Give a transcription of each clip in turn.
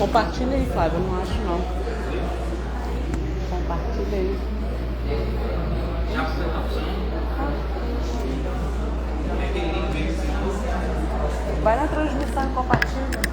Compartilha aí, Flávio, eu não acho não. Compartilha aí. Vai na transmissão e compartilha.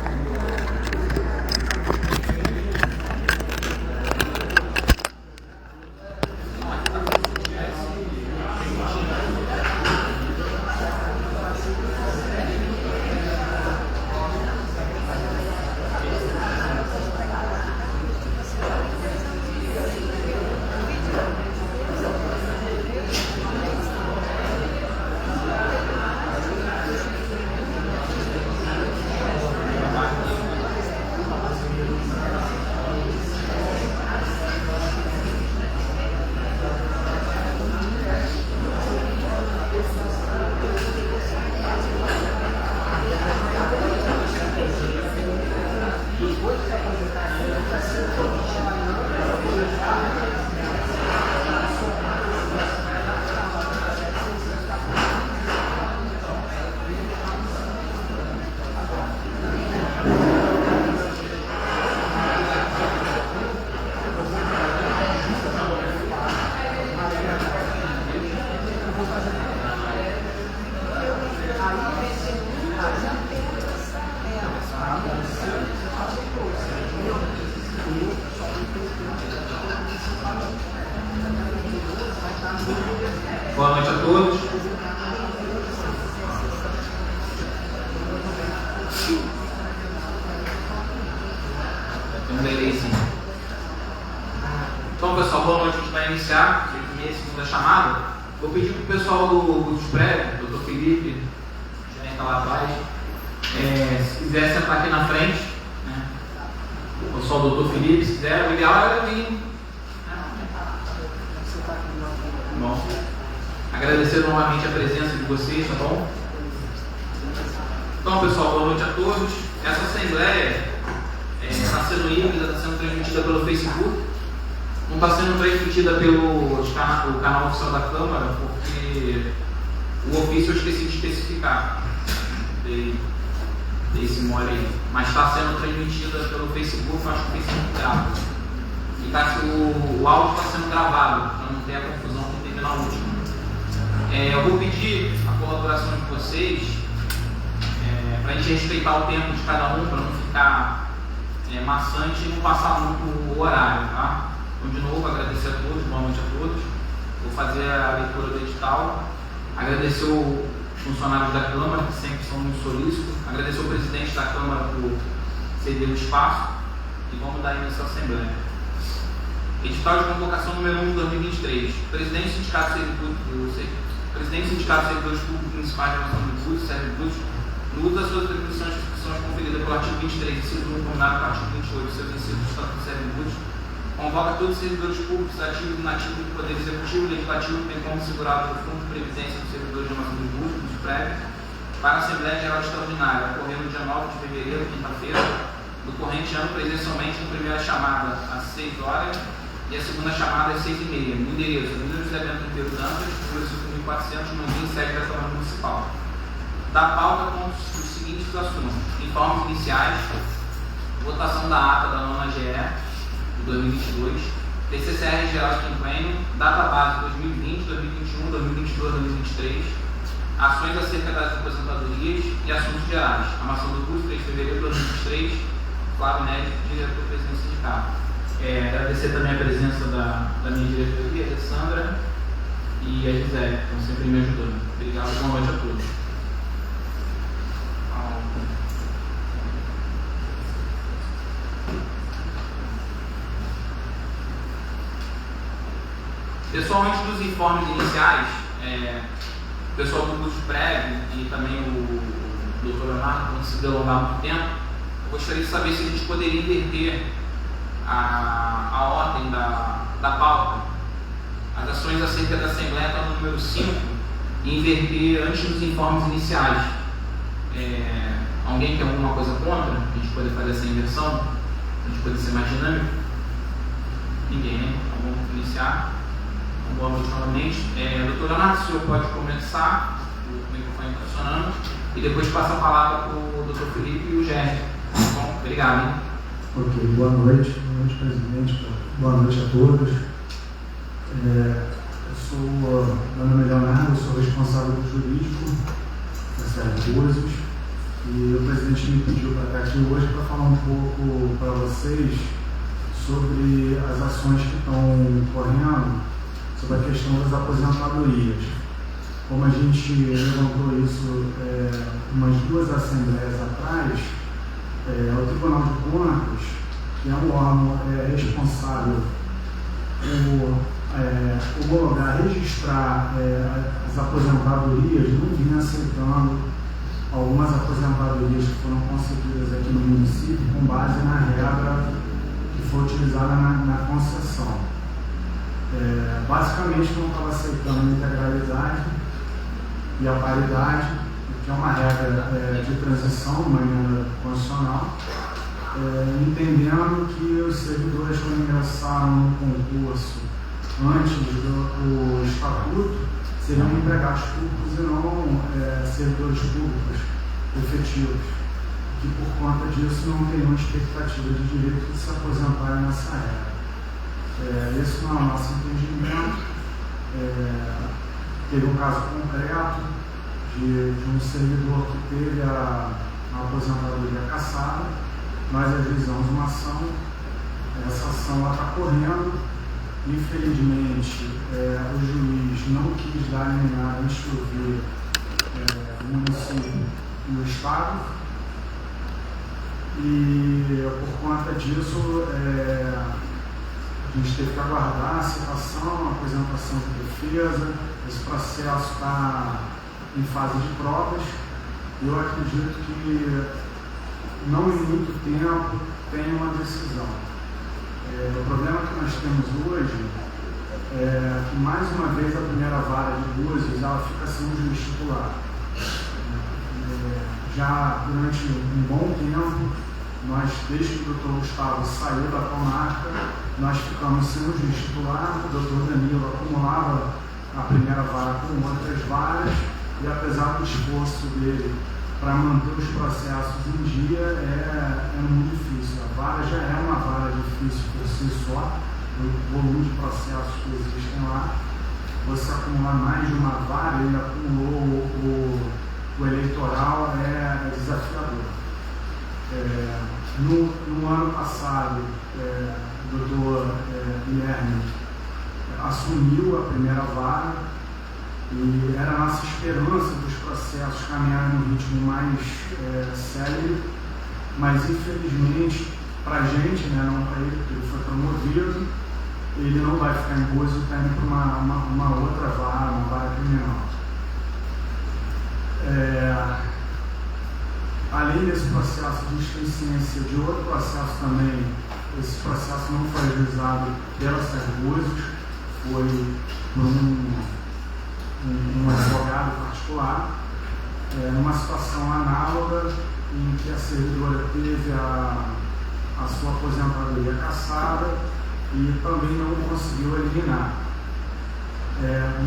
Boa noite a todos. Tem um delayzinho. Então, pessoal, boa noite. A gente vai iniciar a primeira e segunda chamada. Vou pedir para o pessoal do prédio, Dr. Felipe, gerente lá atrás, se quiser sentar aqui na frente, né? O pessoal do Dr. Felipe, se quiser, o ideal era vir. Bom. Agradecer novamente a presença de vocês, tá bom? Então, pessoal, boa noite a todos. Essa assembleia está sendo híbrida, está sendo transmitida pelo Facebook. Não está sendo transmitida pelo canal oficial da Câmara, porque o ofício eu esqueci de especificar. Dei esse mole aí. Mas está sendo transmitida pelo Facebook, acho que o Facebook grava. E o áudio está sendo gravado, para não ter a confusão que teve na última. Eu vou pedir a colaboração de vocês para a gente respeitar o tempo de cada um, para não ficar maçante e não passar muito o horário, tá? Então, de novo, agradecer a todos, boa noite a todos. Vou fazer a leitura do edital. Agradecer os funcionários da Câmara, que sempre são muito solícitos. Agradecer o presidente da Câmara por ceder o espaço. E vamos dar início à Assembleia. Edital de convocação número 1 de 2023. Presidente do Sindicato de Servidores Públicos Municipais de Relação de Tributos, Servitudes, no uso das suas atribuições e funções conferidas pelo artigo 23, inciso 1, combinado com o artigo 28, seus incisos do Estatuto de Servitudes, convoca todos os servidores públicos, ativos e inativos do Poder Executivo e Legislativo, bem como segurado pelo Fundo de Previdência dos Servidores de Relação de Tributos, dos prévios, para a Assembleia Geral Extraordinária, ocorrendo no dia 9 de fevereiro, quinta-feira, do corrente ano, presencialmente, na primeira chamada às 6 horas e a segunda chamada às 6h30, no endereço Avenida José Bento Monteiro Dantas, número 5.400, no 27 da Câmara Municipal. Da pauta com os seguintes assuntos: informes iniciais, votação da ata da 9ª GE de 2022, TCCR geral de quinquênio, data base 2020, 2021, 2022, 2023, ações acerca das aposentadorias e assuntos gerais. Armação do curso 3 de fevereiro de 2023, Flávio Neves, diretor-presidente do sindicato. Agradecer também a presença da minha diretoria, a Alessandra e a Gisele, que estão sempre me ajudando. Obrigado, boa noite a todos. Pessoal, antes dos informes iniciais, o pessoal do curso prévio e também o Dr. Leonardo, não se delongar muito tempo, eu gostaria de saber se a gente poderia inverter a ordem da pauta. As ações acerca da Assembleia estão no número 5 e inverter antes dos informes iniciais. Alguém tem alguma coisa contra? A gente poder fazer essa inversão? A gente poder ser mais dinâmico? Ninguém, né? Então vamos iniciar. Boa noite novamente. Doutor Leonardo, o senhor pode começar, o microfone funcionando, e depois passa a palavra para o doutor Felipe e o Gerson. Bom, obrigado. Hein? Ok, boa noite, presidente, boa noite a todos. Meu nome é Leonardo, eu sou responsável do jurídico da Sérgio Búzios e o presidente me pediu para estar aqui hoje para falar um pouco para vocês sobre as ações que estão correndo sobre a questão das aposentadorias. Como a gente levantou isso umas 2 assembleias atrás, o Tribunal de Contas, que é um órgão responsável por homologar, registrar as aposentadorias, não vinha aceitando algumas aposentadorias que foram concedidas aqui no município com base na regra que foi utilizada na concessão. Basicamente não estava aceitando a integralidade e a paridade, que é uma regra de transição, uma emenda constitucional, entendendo que os servidores que ingressaram no concurso antes do estatuto seriam empregados públicos e não servidores públicos efetivos, que por conta disso não teriam expectativa de direito de se aposentarem nessa regra. Esse não é o nosso entendimento. Teve um caso concreto de um servidor que teve a aposentadoria cassada. Nós ajuizamos uma ação, essa ação está correndo. Infelizmente, o juiz não quis dar liminar antes de ouvir o município e o Estado, e por conta disso a gente teve que aguardar a citação, a apresentação de defesa. Esse processo está em fase de provas e eu acredito que não em muito tempo tem uma decisão. O problema que nós temos hoje é que, mais uma vez, a primeira vara de Búzios ela fica sem um juiz titular. Já durante um bom tempo, desde que o doutor Gustavo saiu da comarca, nós ficamos sem um juiz titular. O doutor Danilo acumulava a primeira vara com outras varas e, apesar do esforço dele para manter os processos em dia, é muito difícil. A vara já é uma vara difícil por si só, o volume de processos que existem lá. Você acumular mais de uma vara, ele acumulou o eleitoral, é desafiador. No ano passado, o doutor Guilherme assumiu a primeira vara, e era a nossa esperança dos processos caminharem num ritmo mais célere, mas infelizmente, para a gente, não para ele, porque ele foi promovido, ele não vai ficar em Búzios, está indo para uma outra vara, uma vara criminal. Além desse processo de displicência, de outro processo também, esse processo não foi ajuizado pela Sérgio Búzios, foi por um advogado particular, numa situação análoga em que a servidora teve a sua aposentadoria cassada e também não conseguiu eliminar.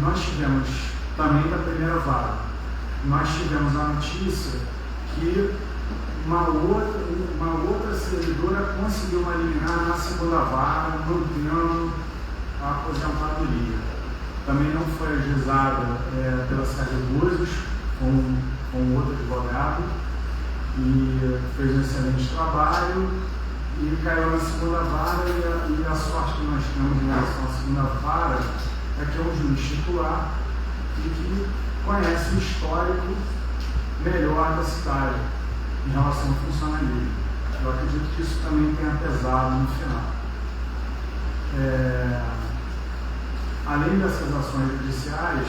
Nós tivemos, também da primeira vara, nós tivemos a notícia que uma outra servidora conseguiu eliminar na segunda vara, mantendo a aposentadoria. Também não foi ajuizada pela Sérgio Búzios, com outro advogado, e fez um excelente trabalho e caiu na segunda vara. E a sorte que nós temos em relação à segunda vara é que é um juiz titular e que conhece o histórico melhor da cidade em relação ao funcionalismo. Eu acredito que isso também tenha pesado no final. Além dessas ações judiciais,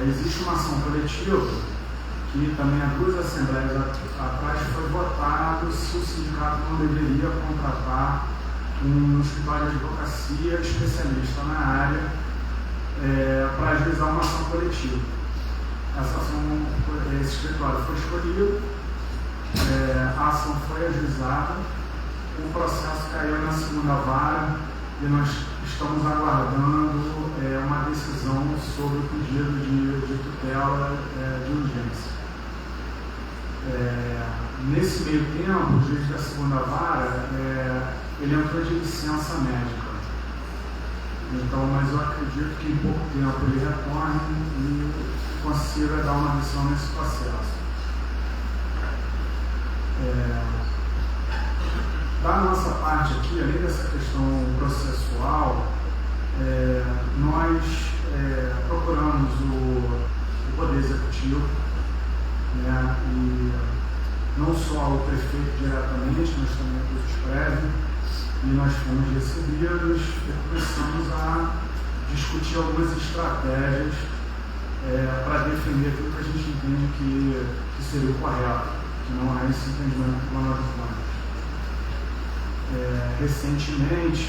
existe uma ação coletiva que também há 2 assembleias atrás foi votado se o sindicato não deveria contratar um escritório de advocacia especialista na área para ajuizar uma ação coletiva. Esse escritório foi escolhido, a ação foi ajuizada, o processo caiu na segunda vara e nós estamos aguardando uma decisão sobre o pedido de tutela de urgência. Nesse meio tempo, o juiz da segunda vara, ele entrou de licença médica. Então, mas eu acredito que em pouco tempo ele retorne e consiga dar uma lição nesse processo. Da nossa parte aqui, além dessa questão processual, nós procuramos o Poder Executivo, né, e não só o prefeito diretamente, mas também os prévios, e nós fomos recebidos e começamos a discutir algumas estratégias para defender aquilo que a gente entende que seria o correto, que não é esse entendimento do Tribunal de Contas. Recentemente,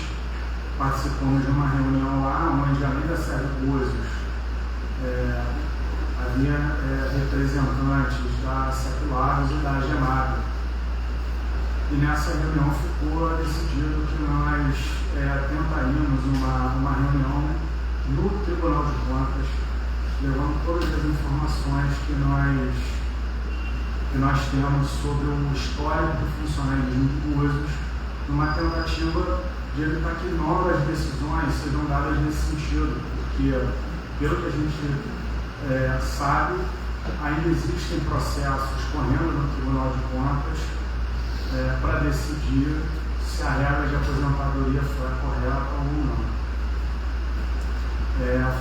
participamos de uma reunião lá, onde além da Sérgio Búzios, havia representantes da Seculares e da Gemada. E nessa reunião ficou decidido que nós tentaríamos uma reunião no Tribunal de Contas, levando todas as informações que nós temos sobre o histórico do funcionalismo de Búzios, numa tentativa de evitar que novas decisões sejam dadas nesse sentido, porque, pelo que a gente sabe, ainda existem processos correndo no Tribunal de Contas para decidir se a regra de aposentadoria foi correta ou não.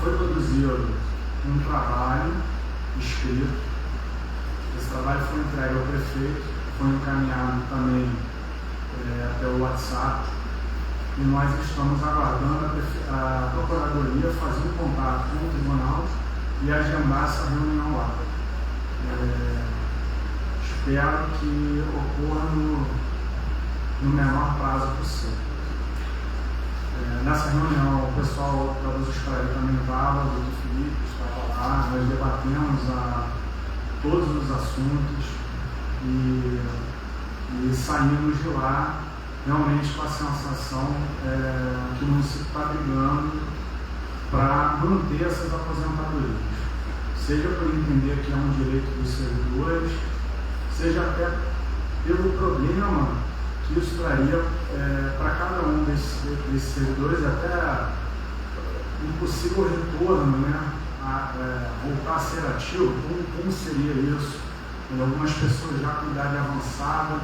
Foi produzido um trabalho escrito, esse trabalho foi entregue ao prefeito, foi encaminhado também pelo WhatsApp, e nós estamos aguardando a Procuradoria fazer um contato com o Tribunal e agendar essa reunião lá. Espero que ocorra no menor prazo possível. Nessa reunião, o pessoal da Luz Escreve também estava, o doutor Felipe estava lá, nós debatemos todos os assuntos e saímos de lá realmente com a sensação que o município está brigando para manter essas aposentadorias, seja por entender que é um direito dos servidores, seja até pelo problema que isso traria para cada um desses servidores, até um possível retorno, né, voltar a ser ativo, como seria isso? Em algumas pessoas já com idade avançada,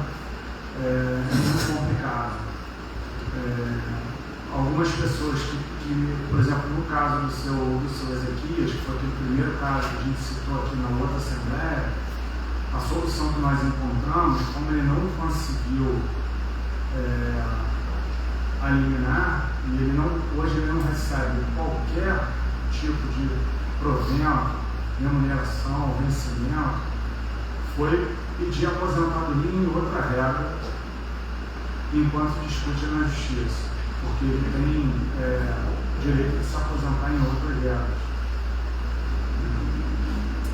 é muito complicado. Algumas pessoas que, por exemplo, no caso do seu Ezequias, que foi aquele primeiro caso que a gente citou aqui na outra Assembleia, a solução que nós encontramos, como ele não conseguiu eliminar, e hoje ele não recebe qualquer tipo de provento, remuneração, vencimento, foi pedir aposentadoria em outra regra enquanto discute na justiça, porque ele tem direito de se aposentar em outras regras.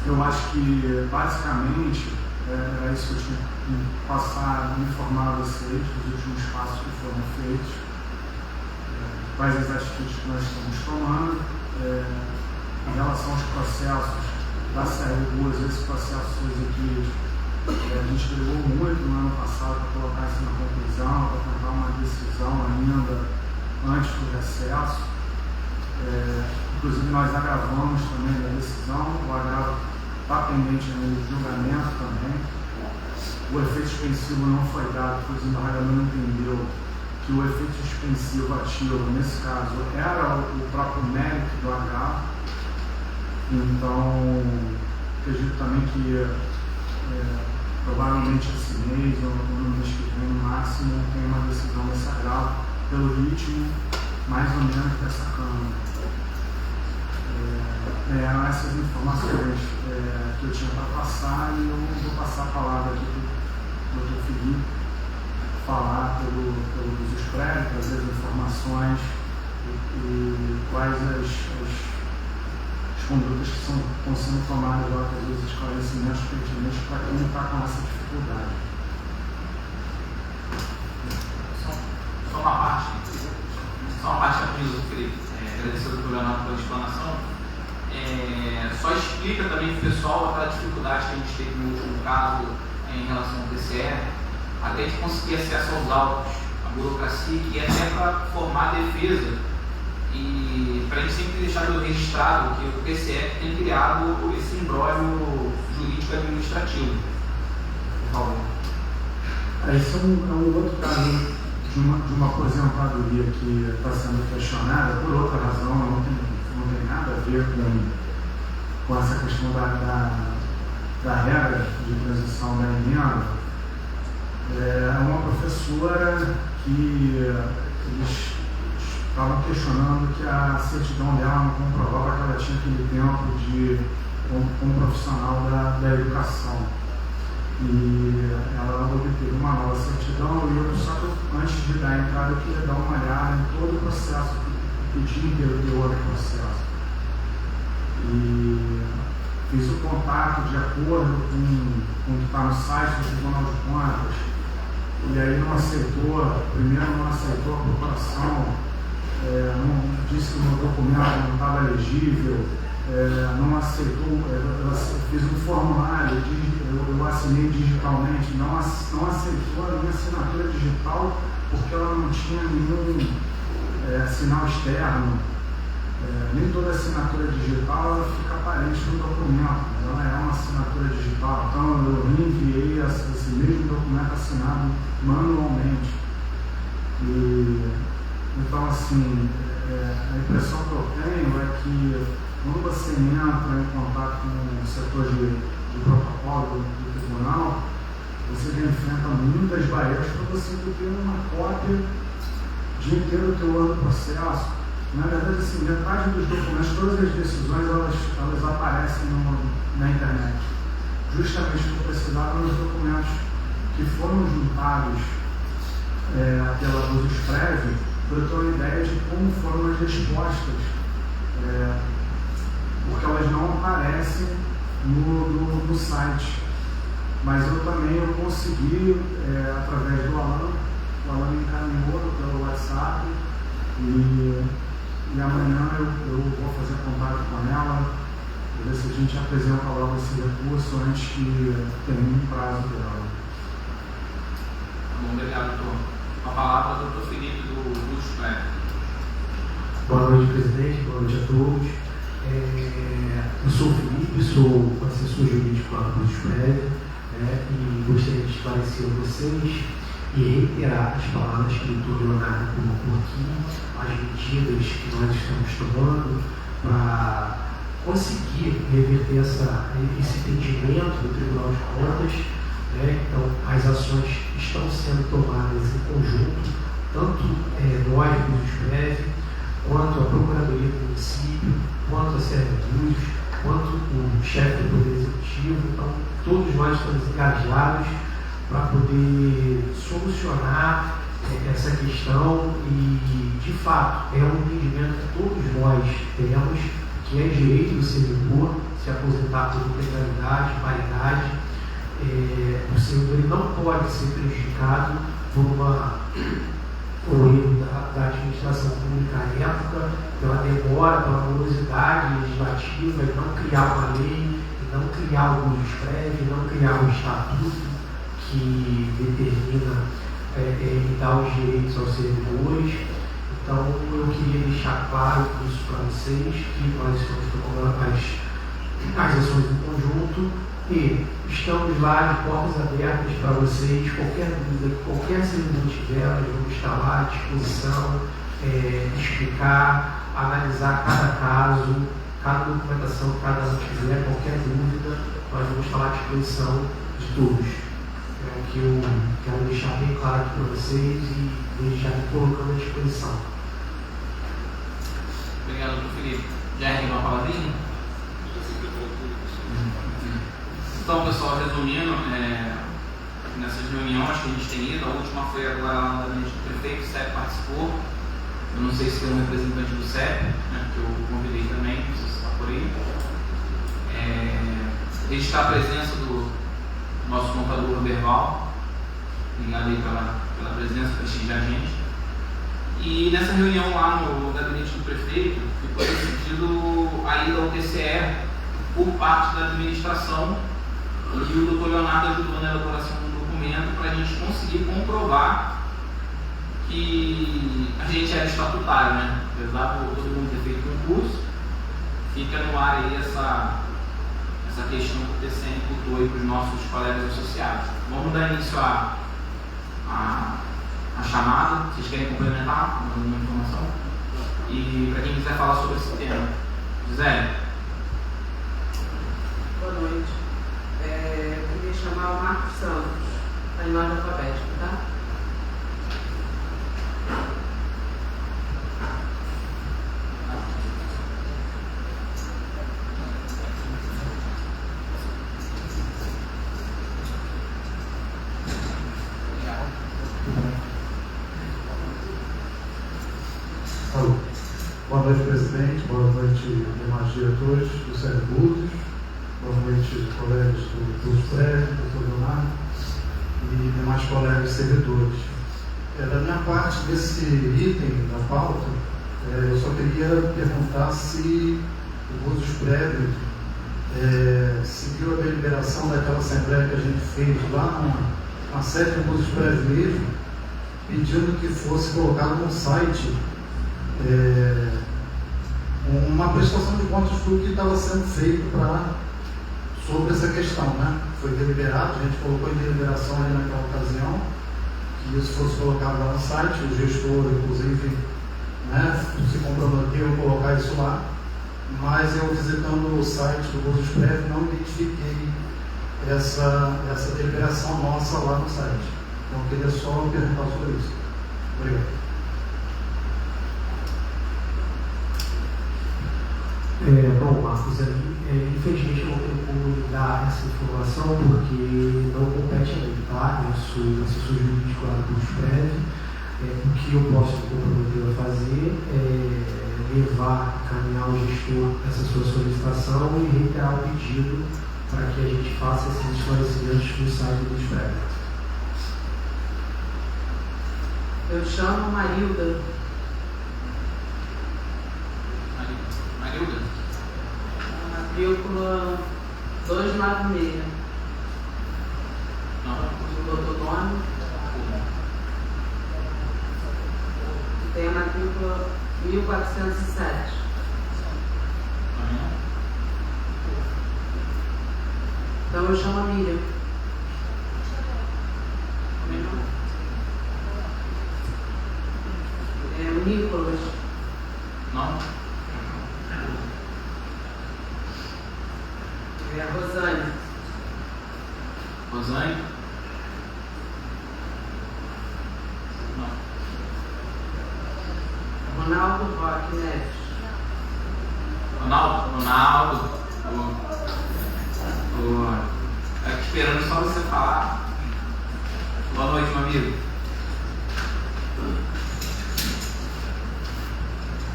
Eu acho que basicamente é isso que eu tinha que passar, informar a vocês dos últimos passos que foram feitos, quais as atitudes que nós estamos tomando. Em relação aos processos da Sérgio Búzios, esse processo aqui, a gente brigou muito no ano passado para colocar isso na conclusão, para tentar uma decisão ainda antes do recesso. Inclusive nós agravamos também a decisão, o agravo está pendente no julgamento também. O efeito suspensivo não foi dado, inclusive o não entendeu que o efeito suspensivo ativo, nesse caso, era o próprio mérito do agravo. Então, acredito também que provavelmente esse mês ou no mês que vem, no máximo, tem uma decisão desse agravo pelo ritmo mais ou menos dessa Câmara. Eram essas informações que eu tinha para passar, e eu vou passar a palavra aqui para o Dr. Felipe falar pelos prédios, trazer as informações e quais as condutas que estão sendo tomadas lá, os esclarecimentos pertinentes para quem está com essa dificuldade. Só uma parte rapidinho, Felipe, agradecer ao Dr. Leonardo pela explanação. Só explica também para o pessoal aquela dificuldade que a gente teve no último caso em relação ao TCE, até de conseguir acesso aos autos, a burocracia, que é até para formar a defesa e para a gente sempre deixar registrado que o TCE tem criado esse imbróglio jurídico-administrativo. Por favor. Esse é um outro caso de uma aposentadoria que está sendo questionada por outra razão, não tem nada a ver com essa questão da regra de transição da emenda. É uma professora que eles estavam questionando que a certidão dela não comprovava que ela tinha aquele tempo como profissional da educação. E ela obteve uma nova certidão só que antes de dar a entrada eu queria dar uma olhada em todo o processo, pedir inteiro o teor do processo. E fiz o contato de acordo com o que está no site do Tribunal de Contas, e aí não aceitou, primeiro não aceitou a procuração, disse que o meu documento não estava legível, não aceitou, eu fiz um formulário, eu assinei digitalmente, não aceitou a minha assinatura digital porque ela não tinha nenhum sinal externo. Nem toda assinatura digital ela fica aparente no documento, mas ela é uma assinatura digital. Então eu reenviei esse mesmo documento assinado manualmente. Então, assim, a impressão que eu tenho é que quando você entra em contato com o setor de protocolo do tribunal, você enfrenta muitas barreiras para você ter uma cópia de inteiro teor do processo. Na verdade, assim, metade dos documentos, todas as decisões, elas aparecem na internet. Justamente por precisar dos documentos que foram juntados pela Abusos Prévio, para eu ter uma ideia de como foram as respostas, porque elas não aparecem no site. Mas eu também consegui, através do Alan, o Alan me encaminhou pelo WhatsApp, e amanhã eu vou fazer contato com ela, ver se a gente apresenta logo esse recurso antes que termine o prazo dela. Bom, obrigado, doutor. A palavra do doutor Felipe do Abusos Prévio. Boa noite, presidente. Boa noite a todos. Eu sou o Felipe, sou assessor jurídico do Abusos Prévio, e gostaria de esclarecer a vocês e reiterar as palavras que o doutor Leonardo colocou aqui, as medidas que nós estamos tomando para conseguir reverter esse entendimento do Tribunal de Contas. Então, as ações estão sendo tomadas em conjunto, tanto nós, Abusos Prévio, quanto a Procuradoria do Município, quanto a Serviços, quanto o chefe do Poder Executivo. Então, todos nós estamos engajados para poder solucionar essa questão e, de fato, é um entendimento que todos nós temos, que é direito do servidor se aposentar por integralidade, paridade. O servidor ele não pode ser prejudicado por um erro da administração pública à época, pela demora, pela morosidade legislativa, e não criar uma lei, e não criar o Abusos Prévio, não criar um estatuto que determina e dá os direitos aos servidores. Então, eu queria deixar claro isso para vocês, que nós estamos tomando as ações em conjunto e estamos lá de portas abertas para vocês. Qualquer dúvida que qualquer servidor tiver, nós vamos estar lá à disposição, explicar, analisar cada caso, cada documentação que cada um tiver, qualquer dúvida, nós vamos estar à disposição de todos. É o que eu quero deixar bem claro aqui para vocês e desde já me colocando à disposição. Obrigado, doutor Felipe. Já tem uma palavrinha? Então, pessoal, resumindo, nessas reuniões que a gente tem ido, a última foi agora lá no gabinete do prefeito, o CEP participou. Eu não sei se tem um representante do CEP, que eu convidei também, não sei se está por aí. Registrar a presença do nosso contador Berval, obrigado aí pela presença, prestigiar a gente. E nessa reunião lá no gabinete do prefeito, ficou decidido a ida ao TCE por parte da administração E o doutor Leonardo ajudou na elaboração do documento para a gente conseguir comprovar que a gente era estatutário, né? Apesar de todo mundo ter feito um curso, fica no ar aí essa questão que o TCM imputou aí para os nossos colegas associados. Vamos dar início à chamada. Vocês querem complementar alguma informação? E para quem quiser falar sobre esse tema, Gisele. Boa noite. Eu queria chamar o Marcos Santos, está em ordem alfabética, tá? Boa noite, presidente. Boa noite, demais diretores do Servibutos. Boa noite, colegas do prédio, doutor Leonardo e demais colegas servidores. Da minha parte, desse item da pauta, eu só queria perguntar se o Búzios Prévio seguiu a deliberação daquela assembleia que a gente fez lá na sede do Búzios Prévio mesmo, pedindo que fosse colocado no site uma prestação de contas do que estava sendo feito sobre essa questão, né? Foi deliberado, a gente colocou em deliberação ali naquela ocasião, que isso fosse colocado lá no site, o gestor, inclusive, né, se comprometeu a colocar isso lá, mas eu, visitando o site do Búzios Prévio, não identifiquei essa deliberação nossa lá no site. Então, eu queria só perguntar sobre isso. Obrigado. Bom, Marcos, infelizmente eu não tenho como dar essa informação porque não compete a mim, tá? Eu sou assessor jurídico lá do Búzios Prévio. O que eu posso me comprometer a fazer é levar, encaminhar ao gestor essa sua solicitação e reiterar o pedido para que a gente faça esses esclarecimentos no site do Búzios Prévio. Eu chamo Marilda. Marilda? Matrícula 296. Não. O doutor nome. Tem a matrícula 1407. Então eu chamo a Miriam. O Nicolas. Não. A Rosane. Rosane? Não. Ronaldo Roque Neves. Ronaldo. Aqui esperando só você falar. Boa noite, meu amigo.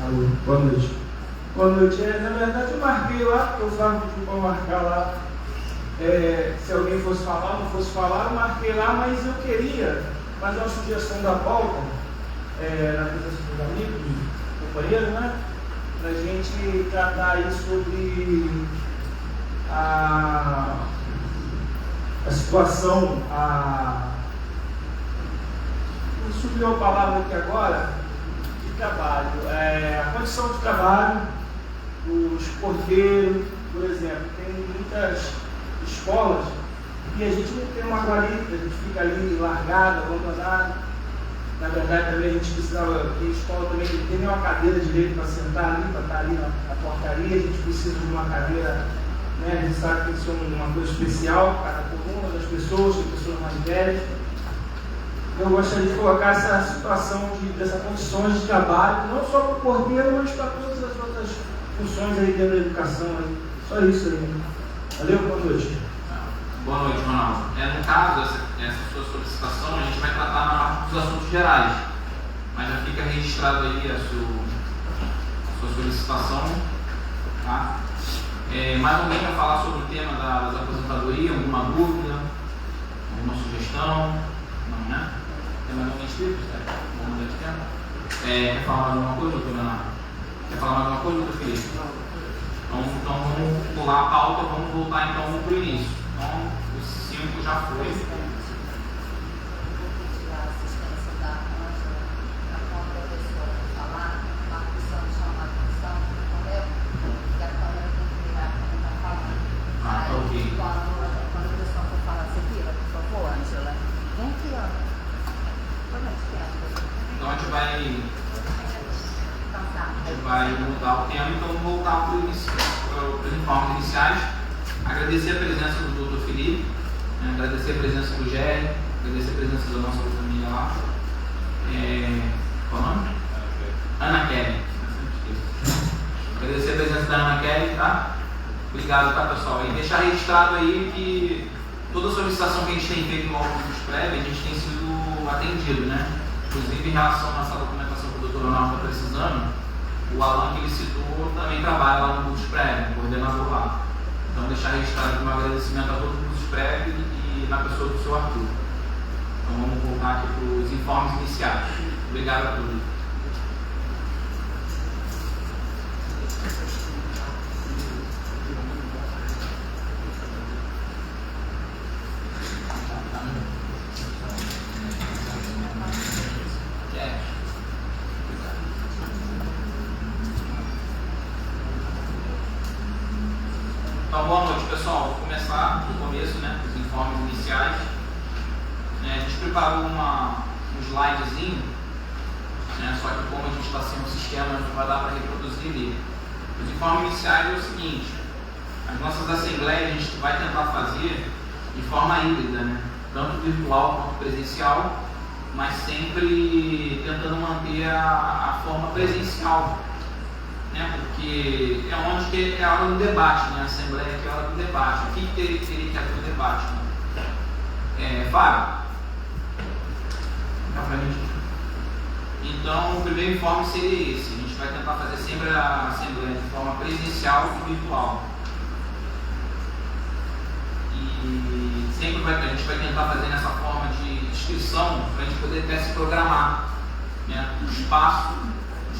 Alô, boa noite. Boa noite. Na verdade, eu marquei lá, porque o Flávio pediu para marcar lá. Se alguém fosse falar ou não fosse falar, eu marquei lá, mas eu queria fazer uma sugestão da pauta, na presença dos amigos, companheiros, né? Para a gente tratar aí sobre a situação, subiu a palavra aqui agora, de trabalho, a condição de trabalho dos porteiros, por exemplo. Tem muitas escolas e a gente não tem uma guarita, a gente fica ali largado, abandonado. Na verdade, também a gente precisava, que a escola também não tem nenhuma cadeira direito para sentar ali, para estar ali na portaria, a gente precisa de uma cadeira, né? A gente sabe que tem que ser uma coisa especial para cada coluna das pessoas, tem pessoas mais velhas. Eu gostaria de colocar essa situação dessas condições de trabalho, não só para o porteiro, mas para todas as outras funções aí dentro da educação. Aí. Só isso aí. Valeu, boa noite. Boa noite, Ronaldo. No caso, essa sua solicitação, a gente vai tratar na parte dos assuntos gerais, mas já fica registrado aí a sua solicitação, tá? Mais alguém vai falar sobre o tema das aposentadorias, alguma dúvida, alguma sugestão? Não, né? Tem mais alguém inscrito? Vamos mudar de tema? Quer falar mais alguma coisa, doutor Leonardo? Quer falar mais alguma coisa, doutor Felipe? Então vamos pular a pauta, vamos voltar então para o início. Então, 5 já foi. Ah, tá ok. Quando a pessoa for falar, você vira, por favor, Ângela. Vem aqui, ó. Então a gente vai mudar o tema, então vamos voltar para os informes iniciais. Agradecer a presença do Dr. Felipe, né, agradecer a presença do Géry, agradecer a presença da nossa outra família lá. Qual o nome? Ana Kelly. Agradecer a presença da Ana Kelly, tá? Obrigado, tá, pessoal? E deixar registrado aí que toda a solicitação que a gente tem feito no órgão dos prévios, a gente tem sido atendido, né? Inclusive, em relação a essa documentação que o doutor Ronaldo está precisando, o Alan que ele citou também trabalha lá no curso prévio, coordenador lá. Então, deixar registrado aqui um agradecimento a todos os cursos prévios e na pessoa do seu Arthur. Então, vamos voltar aqui para os informes iniciais. Obrigado a todos. Então, boa noite, pessoal. Vou começar do começo, né, os informes iniciais. A gente preparou um slidezinho, né, só que como a gente está sem um sistema, não vai dar para reproduzir ali. Os informes iniciais é o seguinte: as nossas assembleias a gente vai tentar fazer de forma híbrida, né, tanto virtual quanto presencial, mas sempre tentando manter a forma presencial. Porque é onde que é a hora do debate, né? A Assembleia que é a hora do debate. O que teria que haver no debate? Fábio? Então, o primeiro informe seria esse. A gente vai tentar fazer sempre a Assembleia de forma presencial e virtual. E sempre a gente vai tentar fazer nessa forma de inscrição para a gente poder até se programar, né? O espaço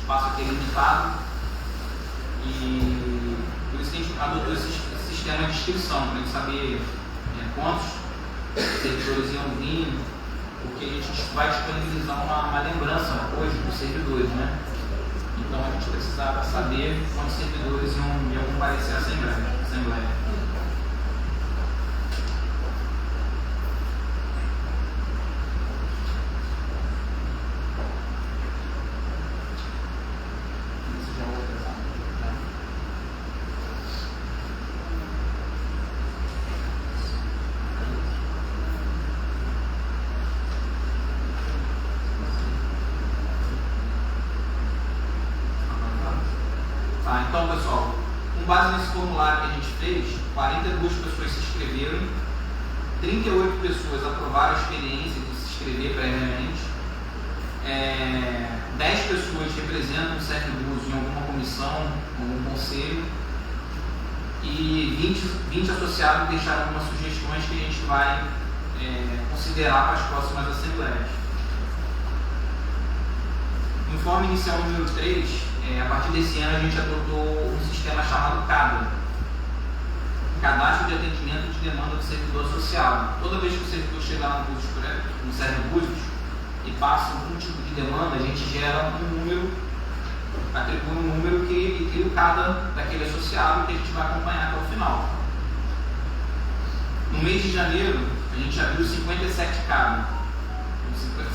aqui é limitado. E por isso que a gente adotou esse sistema de inscrição, para a gente saber quantos servidores iam vir, porque a gente vai disponibilizar uma lembrança hoje dos servidores, né? Então a gente precisava saber quantos servidores iam comparecer à Assembleia. Então, pessoal, com base nesse formulário que a gente fez, 42 pessoas se inscreveram, 38 pessoas aprovaram a experiência de se inscrever previamente, 10 pessoas representam o CERN-BUS em alguma comissão, algum conselho, e 20 associados deixaram algumas sugestões que a gente vai considerar para as próximas assembleias. No informe inicial número 3, a partir desse ano a gente adotou um sistema chamado CADA, Cadastro de Atendimento de Demanda do Servidor Associado. Toda vez que o servidor chegar no CERN-BUS e passa algum tipo de demanda, a gente gera um número, atribui um número que cria o CADA daquele associado, que a gente vai acompanhar até o final. No mês de janeiro, a gente abriu 57 CADA,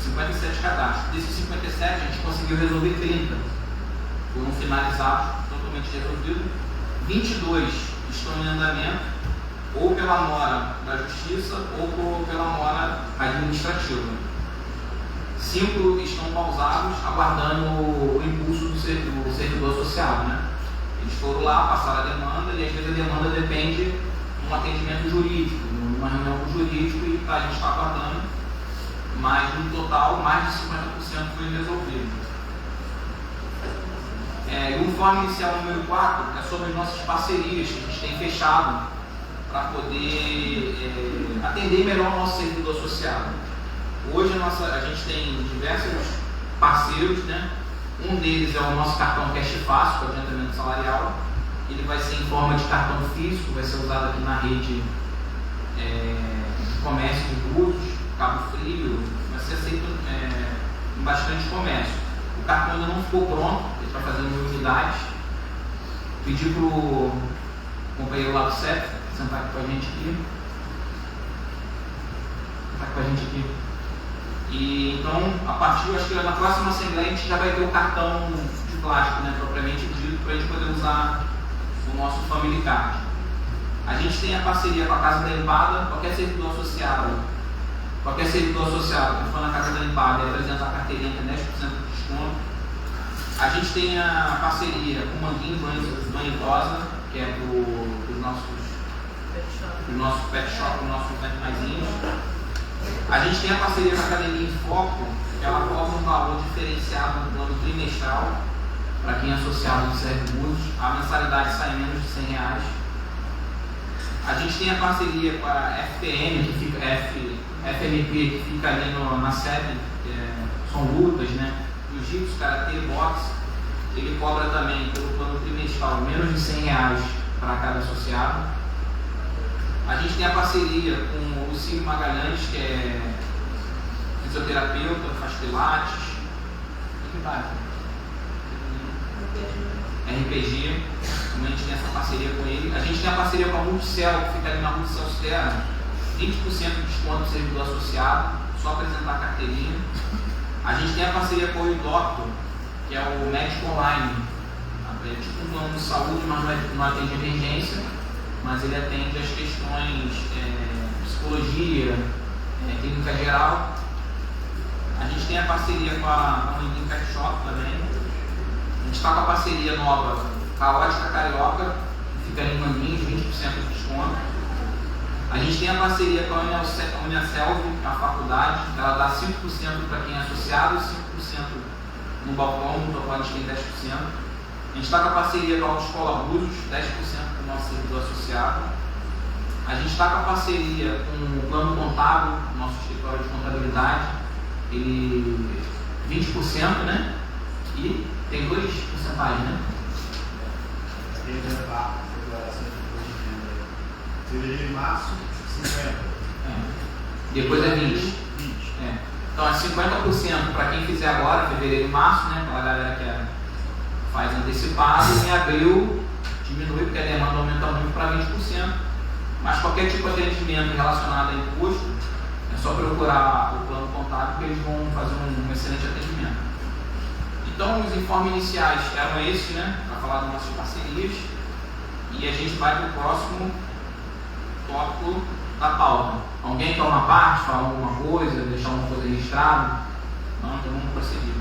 57 cadastros. Desses 57, a gente conseguiu resolver 30. Foram finalizados, totalmente resolvidos. 22 estão em andamento, ou pela mora da Justiça, ou pela mora administrativa. 5 estão pausados, aguardando o impulso do servidor associado, né? Eles foram lá, passaram a demanda, e às vezes a demanda depende de um atendimento jurídico, numa reunião com o jurídico, e a gente está aguardando. Mas no total, mais de 50% foi resolvido. O informe inicial número 4 é sobre as nossas parcerias que a gente tem fechado para poder atender melhor o nosso servidor associado. Hoje a gente tem diversos parceiros, né? Um deles é o nosso cartão Cash Fácil, para o adiantamento salarial. Ele vai ser em forma de cartão físico, vai ser usado aqui na rede comércios de Búzios, Cabo Frio, vai ser aceito em bastante comércio. O cartão ainda não ficou pronto, ele está fazendo unidades. Pedi para o companheiro lá do CEP sentar aqui com a gente aqui. E então, a partir, acho que na próxima assembleia, a gente já vai ter o cartão de plástico, né, propriamente dito, para a gente poder usar o nosso Family Card. A gente tem a parceria com a Casa da Empada. Qualquer servidor associado que for na Casa da Empada e apresentar a carteirinha, tem 10% de desconto. A gente tem a parceria com o Manguinho Vanitosa, que é dos nossos pet shop, dos nossos animaizinhos. A gente tem a parceria com a Academia em Foco, que ela cobra um valor diferenciado no plano trimestral para quem é associado de Serve Búzios. A mensalidade sai menos de R$100. A gente tem a parceria com a FPM, FMP, que fica ali na sede, são lutas, né? Jiu-jitsu, karatê, boxe. Ele cobra também pelo plano trimestral menos de R$100 para cada associado. A gente tem a parceria com o Lucílio Magalhães, que é fisioterapeuta, faz pilates. O que mais? RPG. A gente tem essa parceria com ele. A gente tem a parceria com a Multicel, que fica ali na Rua Celso, 20% de desconto do servidor associado, só apresentar a carteirinha. A gente tem a parceria com o Doctor, que é o médico online. É tipo um plano de saúde, mas não atende emergência, mas ele atende as questões psicologia, clínica geral. A gente tem a parceria com a Manguinho Pet Shop também. A gente está com a parceria nova com a Ótica Carioca, que fica em Manguinhos, 20% de desconto. A gente tem a parceria com a Uniaselv, a faculdade, ela dá 5% para quem é associado e 5% no balcão, no total a gente tem 10%. A gente está com a parceria com a Autoescola Búzios, 10% para o nosso servidor associado. A gente está com a parceria com o Plano Contábil, nosso escritório de contabilidade, ele 20%, né? E tem 2%, né? Fevereiro e março, 50%. Depois é 20%. Então é 50% para quem fizer agora, fevereiro e março, né? Para a galera que faz antecipado. Em abril diminui, porque a demanda aumenta muito para 20%. Mas qualquer tipo de atendimento relacionado a imposto, é só procurar o plano contábil que eles vão fazer um excelente atendimento. Então os informes iniciais eram esses, né? Para falar das nossas parcerias. E a gente vai para o próximo tópico da pauta. Alguém quer uma parte, falar alguma coisa, deixar uma coisa registrada? Não, então vamos prosseguir.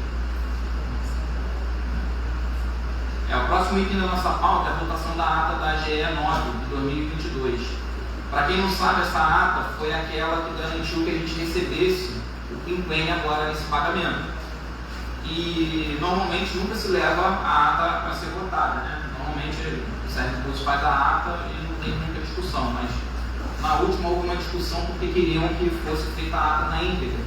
O próximo item da nossa pauta é a votação da ata da AGE 9 de 2022. Para quem não sabe, essa ata foi aquela que garantiu que a gente recebesse o quinquênio agora nesse pagamento. E normalmente nunca se leva a ata para ser votada, né? Normalmente o Serve Búzios faz a ata e não tem muita discussão, mas na última houve uma discussão porque queriam que fosse feita a ata na íntegra.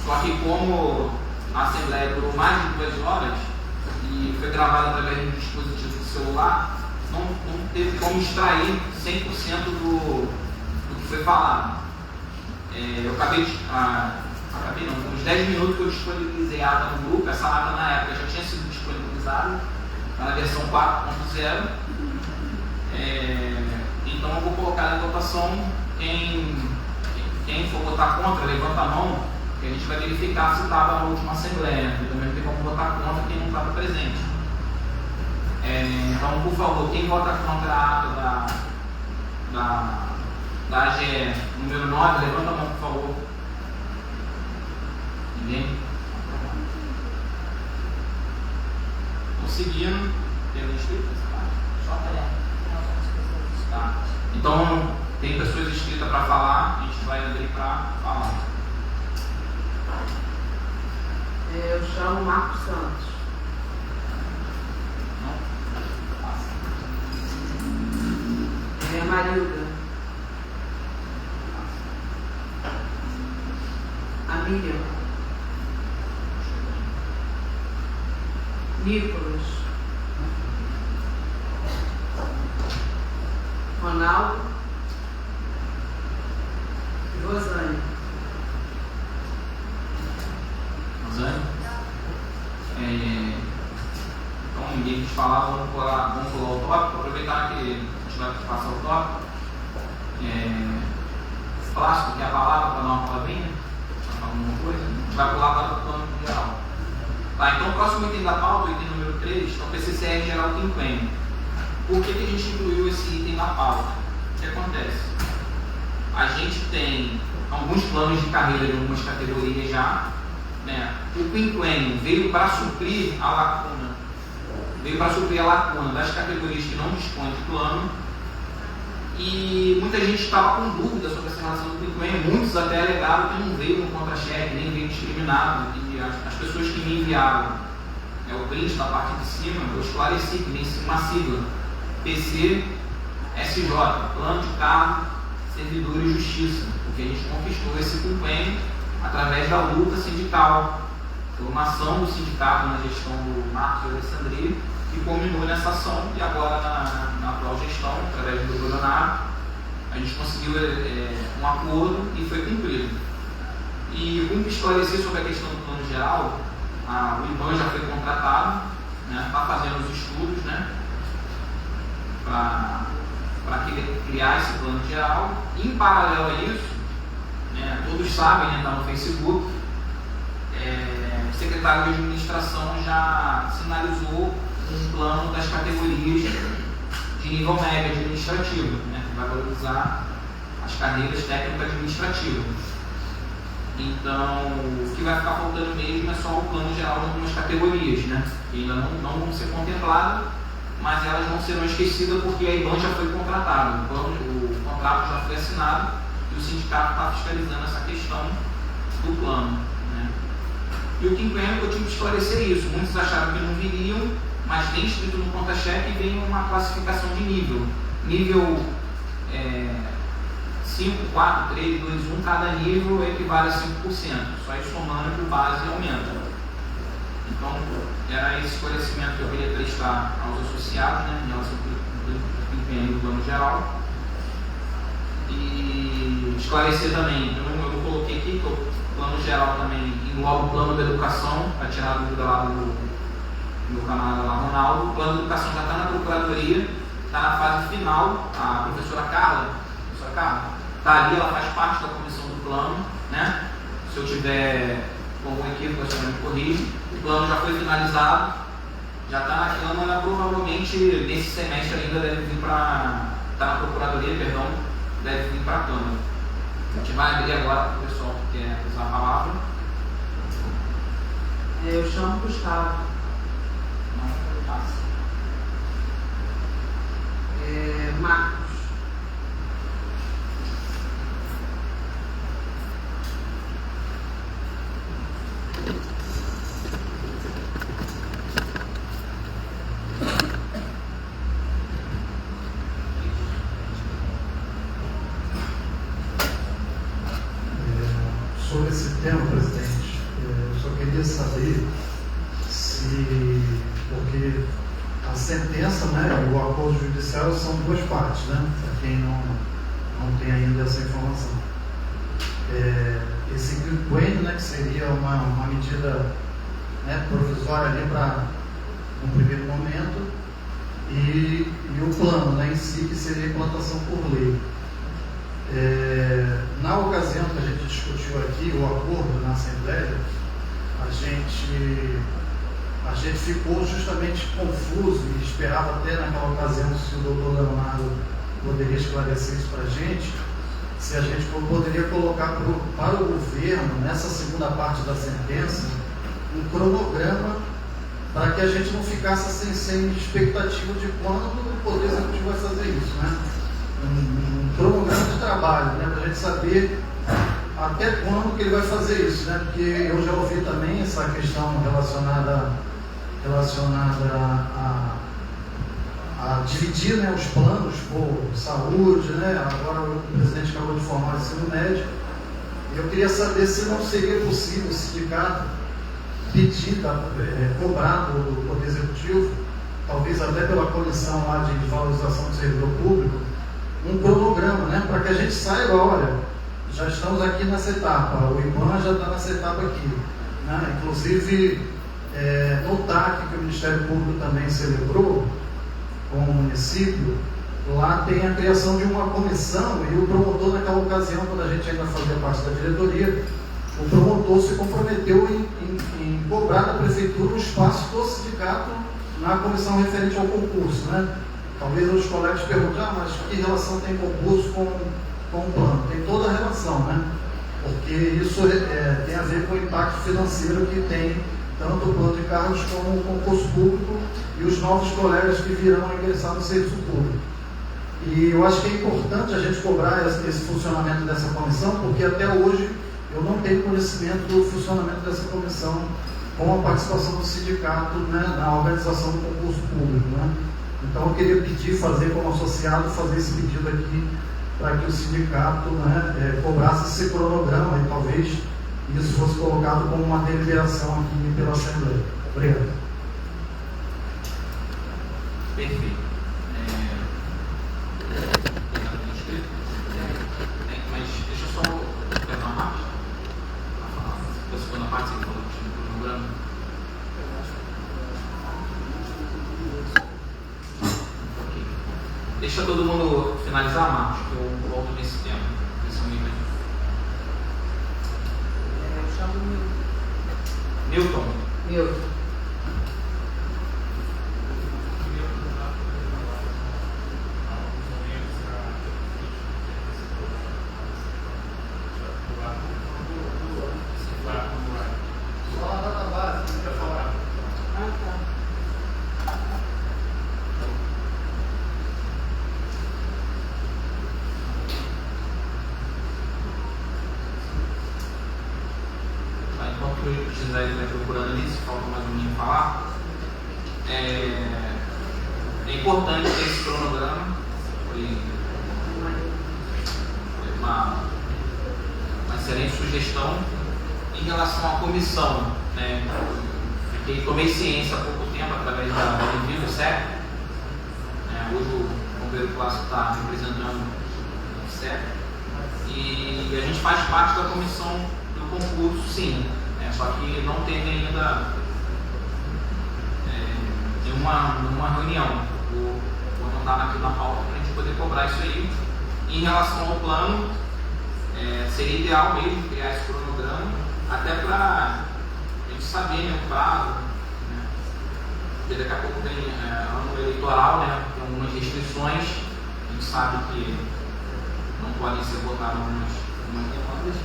Só que como a Assembleia durou mais de 2 horas e foi gravada através de um dispositivo de celular, não teve como extrair 100% do que foi falado. Eu acabei não, uns 10 minutos que eu disponibilizei a ata no grupo. Essa ata na época já tinha sido disponibilizada na versão 4.0. Então eu vou colocar em votação. Quem for votar contra, levanta a mão, que a gente vai verificar se estava na última assembleia, porque também não tem como votar contra quem não estava presente. Então, por favor, quem vota contra a ata da AGE número 9, levanta a mão, por favor. Ninguém? Conseguindo? Tem alguém inscrito nessa parte? Só tá. Então, tem pessoas inscritas para falar, a gente vai abrir para falar. Eu chamo Marcos Santos. Marilda. A Miriam. Nicolas. Ronaldo. E falar, vamos pular o tópico, aproveitar que a gente vai passar o tópico. Clássico, que é a palavra para dar uma palavrinha, para falar alguma coisa, a gente vai pular para o plano geral. Tá, então o próximo item da pauta, o item número 3, é o PCCR geral quinquênio. Por que a gente incluiu esse item na pauta? O que acontece? A gente tem alguns planos de carreira em algumas categorias já, né? O quinquênio veio para suprir a lacuna das categorias que não dispõem de plano, e muita gente estava com dúvida sobre essa relação do quinquênio, muitos até alegaram que não veio no contra-cheque, nem veio discriminado, e as pessoas que me enviaram o print da parte de cima, eu esclareci que vem uma sigla, PCSJ, Plano de Cargo, Servidor e Justiça, porque a gente conquistou esse quinquênio através da luta sindical. Foi uma ação do sindicato na gestão do Marcos Alexandria, que culminou nessa ação, e agora na atual gestão, através do Dr. Leonardo, a gente conseguiu um acordo e foi cumprido. E como esclarecer sobre a questão do plano geral, o IBAN já foi contratado, está fazendo os estudos, para criar esse plano geral. Em paralelo a isso, todos sabem, está no Facebook, o secretário de administração já sinalizou um plano das categorias de nível médio administrativo, que vai valorizar as carreiras técnico-administrativas. Então, o que vai ficar faltando mesmo é só o plano geral de algumas categorias, que ainda não vão ser contempladas, mas elas não serão esquecidas porque a IBAN já foi contratada, o contrato já foi assinado e o sindicato está fiscalizando essa questão do plano. E o quinquênio eu tive que esclarecer isso. Muitos acharam que não viriam, mas tem escrito no conta-cheque e vem uma classificação de nível. Nível 5, 4, 3, 2, 1, cada nível equivale a 5%. Só ir somando por base e aumenta. Então, era esse esclarecimento que eu queria prestar aos associados, em relação ao quinquênio do plano geral. E esclarecer também, eu não coloquei aqui, que o plano geral também engloba o plano de educação, para tirar a dúvida lá do meu camarada lá, Ronaldo. O plano de educação já está na procuradoria, está na fase final. A professora Carla está ali, ela faz parte da comissão do plano, Se eu tiver algum equívoco, a senhora me corrige. O plano já foi finalizado, já está na Câmara, provavelmente nesse semestre ainda deve vir para. Está na procuradoria, deve vir para a Câmara. A gente vai abrir agora para o pessoal que quer usar a palavra. Eu chamo Gustavo. Marcos. Sobre esse tema, presidente, eu só queria saber se, porque a sentença, e o acordo judicial são duas partes, para quem não tem ainda essa informação. Esse quinquênio, que seria uma medida provisória ali para um primeiro momento, e o plano em si, que seria a implantação por lei. Na ocasião que a gente discutiu aqui o acordo na Assembleia, a gente ficou justamente confuso e esperava até naquela ocasião se o doutor Leonardo poderia esclarecer isso para a gente, se a gente poderia colocar para o governo, nessa segunda parte da sentença, um cronograma para que a gente não ficasse sem expectativa de quando o Poder Executivo vai fazer isso, um cronograma de trabalho, para a gente saber até quando que ele vai fazer isso, porque eu já ouvi também essa questão relacionada a dividir os planos por saúde, agora o presidente acabou de formar o ensino médio. Eu queria saber se não seria possível o sindicato pedir, cobrar do Poder Executivo, talvez até pela comissão lá de valorização do servidor público, um cronograma, para que a gente saiba, olha, já estamos aqui nessa etapa, o IBAN já está nessa etapa aqui, inclusive no TAC, que o Ministério Público também celebrou com o município, lá tem a criação de uma comissão, e o promotor, naquela ocasião, quando a gente ainda fazia parte da diretoria, o promotor se comprometeu em cobrar da prefeitura o espaço do sindicato na comissão referente ao concurso, né? Talvez os colegas perguntem, mas que relação tem concurso com o plano? Tem toda a relação, né? Porque isso tem a ver com o impacto financeiro que tem tanto o plano de cargos como o concurso público e os novos colegas que virão a ingressar no serviço público. E eu acho que é importante a gente cobrar esse funcionamento dessa comissão, porque até hoje eu não tenho conhecimento do funcionamento dessa comissão com a participação do sindicato, né, na organização do concurso público, né? Então eu queria fazer como associado, fazer esse pedido aqui para que o sindicato, né, cobrasse esse cronograma e talvez isso fosse colocado como uma deliberação aqui pela Assembleia. Obrigado. Perfeito. Mas deixa eu só pegar uma parte. A segunda parte que falou que tinha no cronograma. Ok. Deixa todo mundo finalizar, Marcos, que eu volto nesse tema. Eu chamo Newton. Newton. Vai procurando ali, se falta mais um menino falar. É importante ter esse cronograma. Foi uma excelente sugestão. Em relação à comissão, né, tomei ciência há pouco tempo através da review do CEP. Hoje o bombeiro clássico está representando o CEP. E a gente faz parte da comissão do concurso, sim. Só que não teve ainda nenhuma reunião. Vou anotar aqui na pauta para a gente poder cobrar isso aí. Em relação ao plano, seria ideal mesmo criar esse cronograma, até para a gente saber, né, o prazo. Né? Porque daqui a pouco tem ano eleitoral, né? Tem algumas restrições, a gente sabe que não podem ser votadas algumas demandas.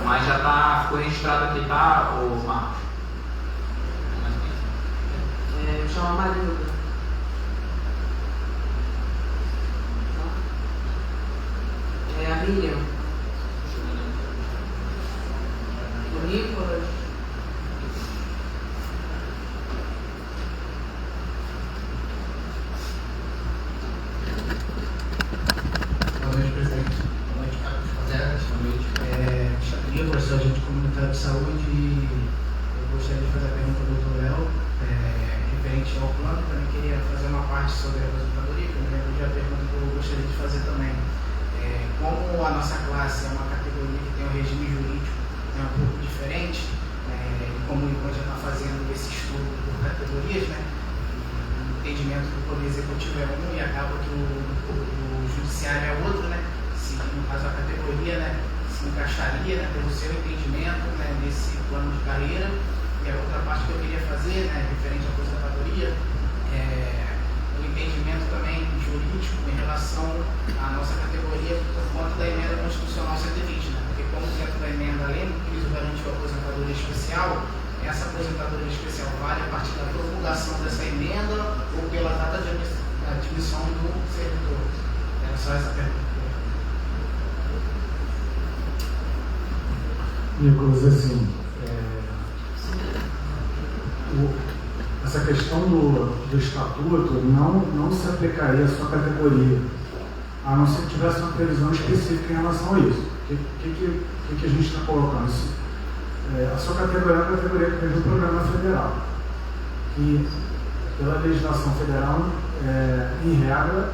Mas já ficou registrado aqui, tá, ô Marcos? Eu chamo a Marilda. A Miriam. O Nicolas. Boa noite, presidente. Boa noite, Carlos Fazeras. Boa noite. Nicolas, sou agente comunitário de saúde, e eu gostaria de fazer a pergunta ao Dr. Léo, referente ao plano. Também queria fazer uma parte sobre a aposentadoria, que eu me lembro de a pergunta que eu gostaria de fazer também. Como a nossa classe é uma categoria que tem um regime jurídico um pouco diferente, como o IPAN já está fazendo esse estudo por categorias, né, o entendimento do Poder Executivo é um e acaba que o Judiciário é outro, né, se no caso a categoria, né, se encaixaria, né, pelo seu entendimento, né, nesse plano de carreira. E a outra parte que eu queria fazer, né, referente à aposentadoria, o entendimento também jurídico em relação à nossa categoria por conta da emenda constitucional 120, né? Porque como dentro da emenda, além do piso garantiu a aposentadoria especial, essa aposentadoria especial vale a partir da promulgação dessa emenda ou pela data de admissão do servidor. Era só essa pergunta. Nicolas, assim, essa questão do estatuto não se aplicaria à sua categoria, a não ser que tivesse uma previsão específica em relação a isso. O que a gente está colocando? A sua categoria é a categoria que prevê o programa federal. E pela legislação federal, em regra,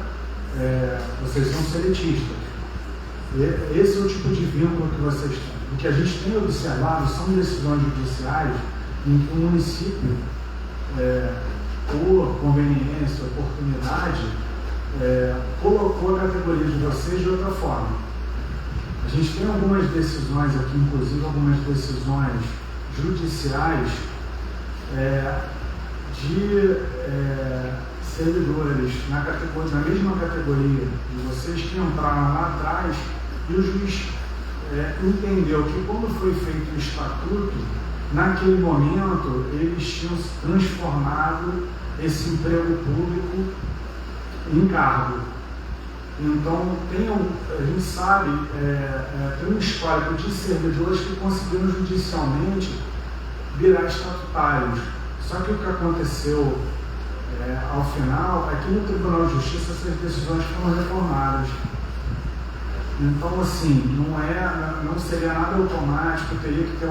vocês são seletistas. Esse é o tipo de vínculo que vocês têm. O que a gente tem observado são decisões judiciais em que o município, por conveniência, oportunidade, colocou a categoria de vocês de outra forma. A gente tem algumas decisões aqui, inclusive algumas decisões judiciais de servidores na mesma categoria de vocês que entraram lá atrás, e o juiz entendeu que, como foi feito o estatuto, naquele momento eles tinham transformado esse emprego público em cargo. Então, a gente sabe, tem um histórico de servidores que conseguiram judicialmente virar estatutários. Só que o que aconteceu ao final é que no Tribunal de Justiça essas decisões foram reformadas. Então, assim, não seria nada automático, teria que ter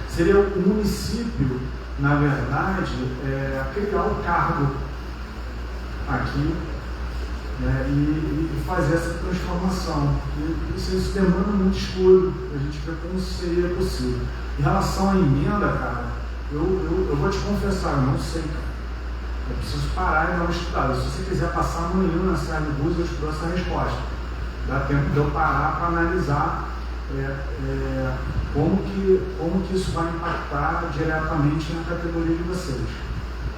seria o município, na verdade, criar o cargo aqui, e fazer essa transformação. Isso demanda muito estudo, a gente vê como isso seria possível. Em relação à emenda, cara, eu vou te confessar, eu não sei. Eu preciso parar e dar uma estudada. Se você quiser passar amanhã na Sérgio Bus, eu te dou essa resposta. Dá tempo de eu parar para analisar como que isso vai impactar diretamente na categoria de vocês.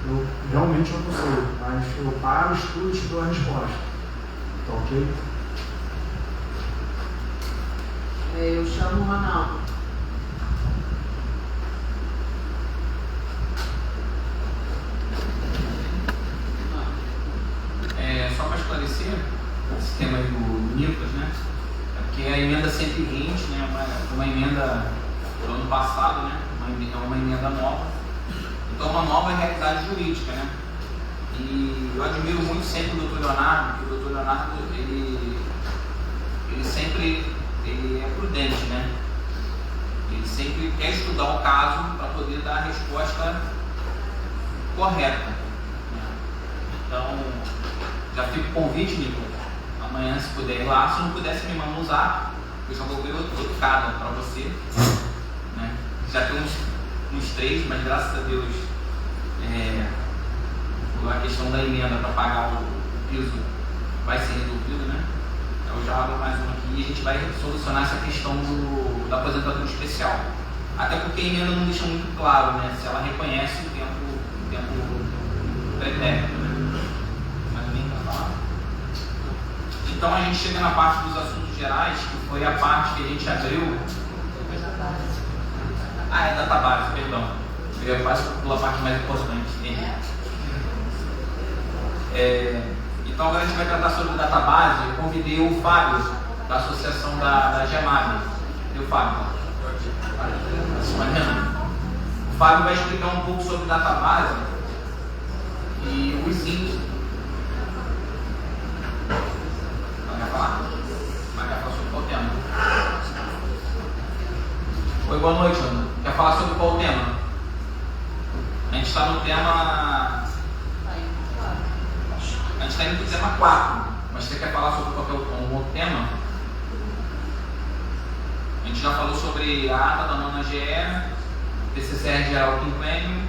Eu realmente não sei, mas eu paro, estudo e te dou a resposta. Tá ok? Eu chamo o Ronaldo. Só para esclarecer esse tema aí do Nicolas, né? É porque a emenda 120, né, uma emenda do ano passado, né? É uma emenda nova. Então, uma nova realidade jurídica, né? E eu admiro muito sempre o Dr. Leonardo, porque o Dr. Leonardo, ele sempre é prudente, né? Ele sempre quer estudar o caso para poder dar a resposta correta. Então, já fica o convite, Nicolas. Amanhã, se puder ir lá, se não puder, você me manda um zap, eu já vou ver outro cara para você, né? Já tem uns 3, mas graças a Deus a questão da emenda para pagar o piso vai ser resolvida, né? Eu já abro mais um aqui e a gente vai solucionar essa questão da aposentadoria especial. Até porque a emenda não deixa muito claro, né? Se ela reconhece o tempo pretérito, né? Mas nem para falar. Então a gente chega na parte dos assuntos gerais, que foi a parte que a gente abriu. É database, perdão. Eu ia pela parte mais importante. Então agora a gente vai tratar sobre database. Eu convidei o Fábio, da associação da GEMAB. E o Fábio? O Fábio vai explicar um pouco sobre database e os índices. Vai falar? Vai falar sobre qual tema? Oi, boa noite, Ana. Quer falar sobre qual tema? A gente está no tema. A gente está indo para o tema 4. Mas você quer falar sobre qualquer outro tema? A gente já falou sobre a ata da nona GE, PCCR geral quinquênio.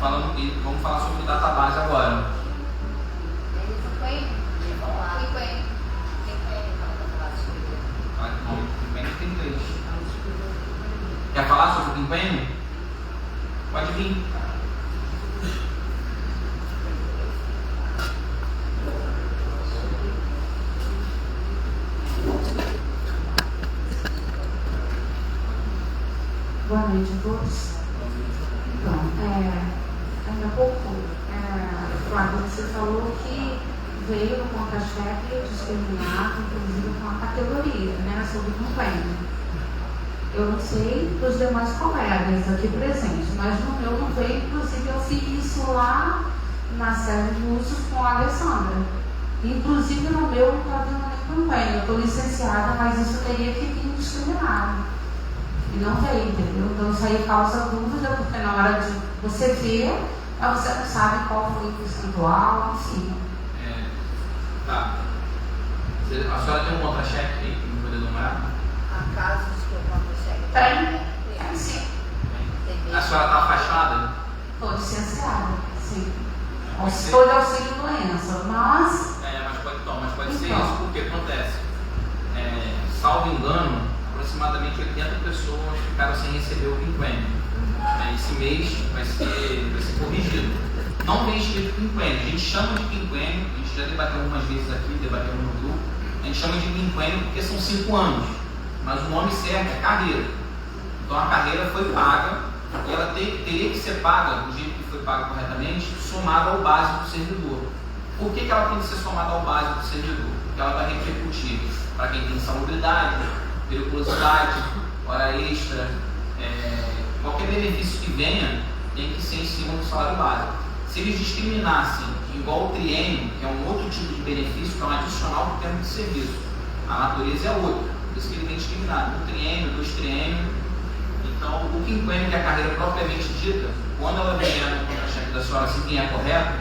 Vamos falar sobre database agora. Quinquênio tem 3. Quer falar sobre o quinquênio? Pode vir. Boa noite a todos. Então, ainda há pouco, Flávio, você falou que veio no contra-cheque discriminado, inclusive com a categoria, né, sobre o quinquênio. Eu não sei dos demais colegas aqui presentes, mas no meu não veio, inclusive eu fiz isso lá na série de usos com a Alessandra. Inclusive no meu não está dando nem quinquênio, eu estou licenciada, mas isso teria que vir discriminado. E não veio, entendeu? Então isso aí causa dúvida, porque na hora de você ver, mas você não sabe qual foi o percentual, enfim. Tá. A senhora tem um contra-cheque aí que não poder numerar? Há casos que o contra-cheque Tem sim. A senhora está afastada Ou de auxílio doença, mas mas pode ser isso, porque acontece. Salvo engano, aproximadamente 80 pessoas ficaram sem receber o quinquênio. Esse mês vai ser corrigido. Não vem escrito quinquênio, a gente chama de quinquênio, a gente já debateu algumas vezes aqui, debateu no grupo, a gente chama de quinquênio porque são 5 anos, mas o nome certo é carreira. Então a carreira foi paga e ela teria que ser paga do jeito que foi paga corretamente, somada ao básico do servidor. Por que ela tem que ser somada ao básico do servidor? Porque ela vai repercutir para quem tem insalubridade, periculosidade, hora extra, qualquer benefício que venha tem que ser em cima do salário básico. Se eles discriminassem igual o triênio, que é um outro tipo de benefício, que é um adicional para o tempo de serviço, a natureza é outra, por isso que ele vem discriminado, um triênio, 2 triênios. Então, o quinquênio, que é a carreira propriamente dita, quando ela vier no contra-cheque da senhora, se vier correto,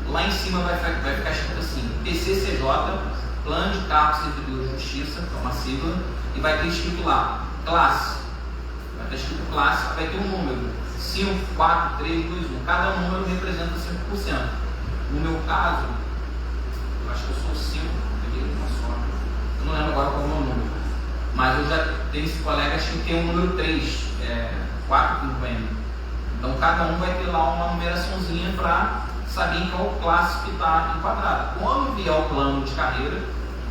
lá em cima vai ficar escrito assim, PCCJ, Plano de Cargo Servidor de Justiça, que é uma sigla, e vai ter escrito lá, classe. Vai ter escrito classe, vai ter um número, 5, 4, 3, 2, 1. Cada número representa 5%. No meu caso, eu acho que eu sou 5, peguei uma só. Eu não lembro agora qual é o meu número. Mas eu já tenho esse colega que tem o número 3, 4 quinquênio. Então cada um vai ter lá uma numeraçãozinha para saber em qual classe que está enquadrada. Quando vier o plano de carreira,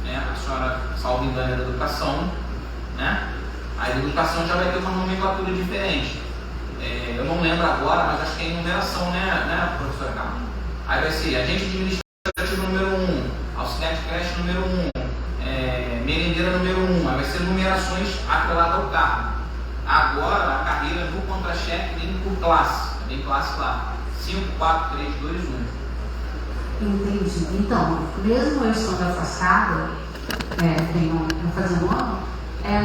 a senhora, salvo engano, é da educação, a educação já vai ter uma nomenclatura diferente. Eu não lembro agora, mas acho que é enumeração, né, professor Carlos? Aí vai ser agente administrativo número 1, auxiliar de creche número 1, merendeira número 1, aí vai ser numerações atreladas ao cargo. Agora, a carreira no contra-cheque vem por classe, vem classe lá, 5, 4, 3, 2, 1. Entendi. Então, mesmo eu estando afastada, não fazendo ano,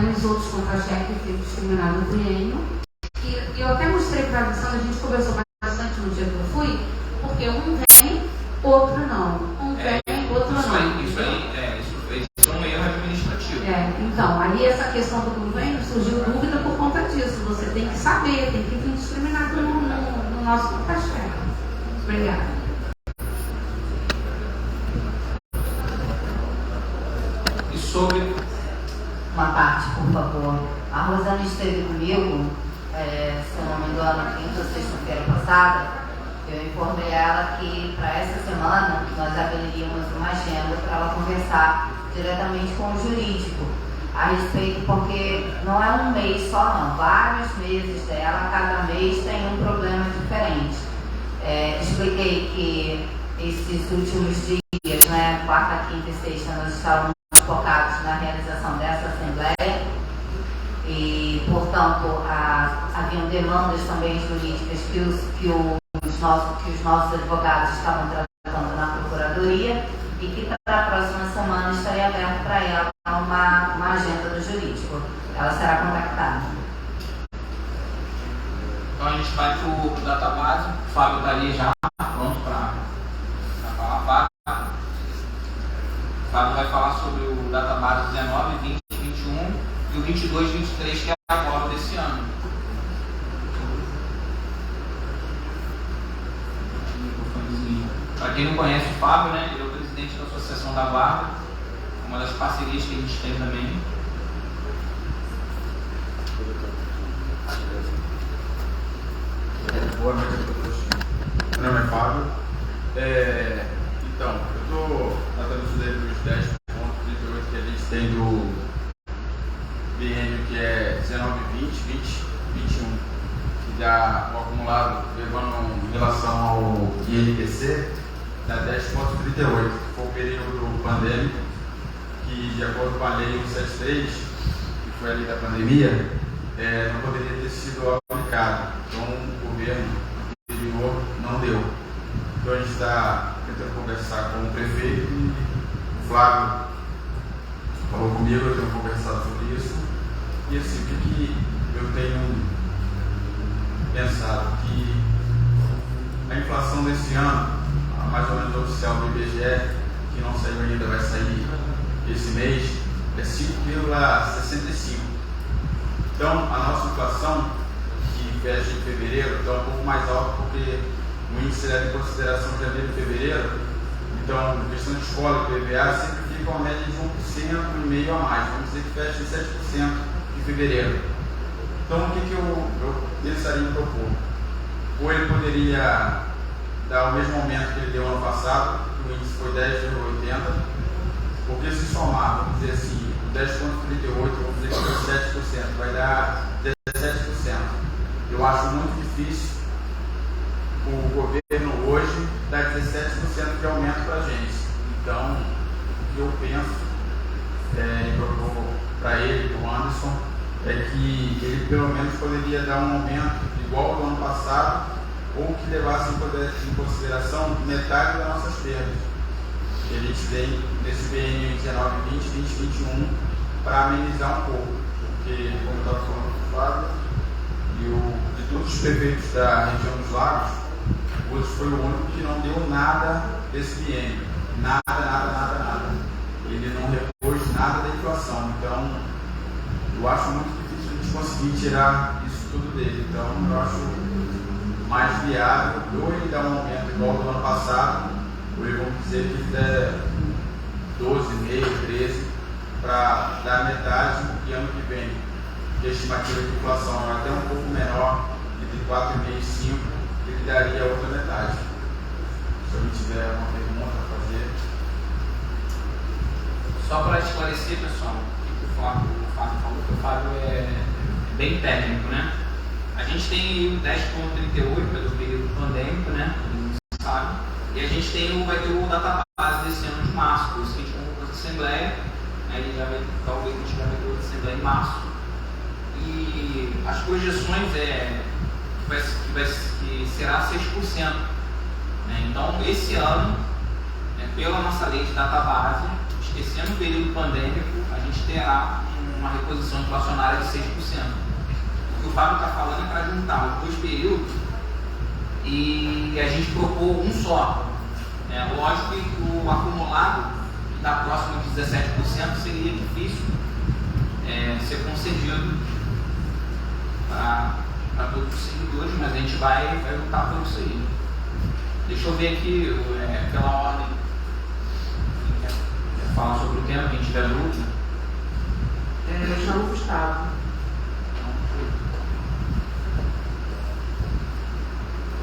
nos outros contra-cheques foi discriminado no triênio. E eu até mostrei para a Alessandra, a gente conversou bastante no dia que eu fui, porque um vem, outro não. Um vem, outro não. Isso é um erro administrativo. Então, aí essa questão do convênio surgiu dúvida por conta disso. Você tem que saber, tem que vir discriminado no nosso contra-cheque. Obrigada. E sobre... Uma parte, por favor. A Rosana esteve comigo, se eu não me engano, quinta ou sexta-feira passada. Eu informei ela que para essa semana nós abriríamos uma agenda para ela conversar diretamente com o jurídico a respeito, porque não é um mês só não, vários meses dela, cada mês tem um problema diferente. Expliquei que esses últimos dias, quarta, quinta e sexta, nós estávamos focados na realização dessa assembleia e, portanto, haviam demandas também jurídicas que os nossos advogados estavam tratando na Procuradoria e que para a próxima semana estaria aberto para ela uma agenda do jurídico. Ela será contactada. Então a gente vai para o database, o Fábio está ali já pronto para falar. O Fábio vai falar sobre o database 19, 20, 21 e o 22, 23, que é agora desse ano. Para quem não conhece o Fábio, ele é o presidente da Associação da Guarda, uma das parcerias que a gente tem também. Boa noite a todos. Meu nome é Fábio. Então, eu estou tratando isso daí dos 10 pontos de que a gente tem do biênio, que é 19, 20, 20, 21, que dá o acumulado, levando em relação ao INPC, dá 10,38, que foi o período pandêmico, que de acordo com a lei 173, que foi a lei da pandemia, não poderia ter sido aplicado. Então o governo anterior não deu. Então a gente está tentando conversar com o prefeito e o Flávio falou comigo, eu tenho conversado sobre isso. E assim, o que eu tenho pensado? Que a inflação desse ano, a mais ou menos oficial do IBGE, que não saiu ainda, vai sair esse mês, é 5,65. Então a nossa inflação, que fecha em fevereiro, está um pouco mais alta porque o índice leva em consideração janeiro e fevereiro. Então, questão de escola e PVA sempre fica uma média de 1,5% a mais. Vamos dizer que fecha em 7% em fevereiro. Então, o que eu pensaria em propor? Ou ele poderia dar o mesmo aumento que ele deu ano passado, que o índice foi 10,80%, porque se somar, vamos dizer assim, o 10,38%, vamos dizer que foi 7%, vai dar 17%. Eu acho muito difícil o governo hoje dar 17% de aumento para a gente. Então, o que eu penso em propor para ele, para o Anderson, é que ele pelo menos poderia dar um aumento igual ao do ano passado, ou que levasse em consideração metade das nossas perdas que a gente tem nesse biênio 19-20, 20-21, para amenizar um pouco, porque, como eu estava falando com o Flávio, de todos os prefeitos da região dos lagos, hoje foi o único que não deu nada desse biênio, nada. Ele não repôs nada da inflação, então eu acho muito difícil a gente conseguir tirar isso tudo dele. Então eu acho mais viável ou ele dar um aumento igual ao do ano passado, ou ele, vamos dizer que der 12,5%, 13%, para dar metade, e ano que vem a estimativa de inflação é até um pouco menor, entre 4,5% e 5%, ele daria a outra metade. Se alguém tiver uma pergunta a fazer. Só para esclarecer, pessoal, o que o Fábio falou, que o Fábio é bem técnico, né? A gente tem o 10,38, que é do período pandêmico, né? Todo mundo sabe. E a gente vai ter o database desse ano de março, por isso que a gente convocou essa assembleia, né? Talvez a gente já vai ter outra assembleia em março. E as projeções que será 6%. Né? Então, esse ano, pela nossa lei de database, esquecendo o período pandêmico, a gente terá uma reposição inflacionária de 6%. O que o Fábio está falando é para juntar os dois períodos e a gente propor um só. Lógico que o acumulado da próxima de 17% seria difícil ser concedido para todos os seguidores, mas a gente vai lutar por isso aí. Deixa eu ver aqui pela ordem. Quem quer falar sobre o tema, quem tiver dúvida? Eu chamo Gustavo.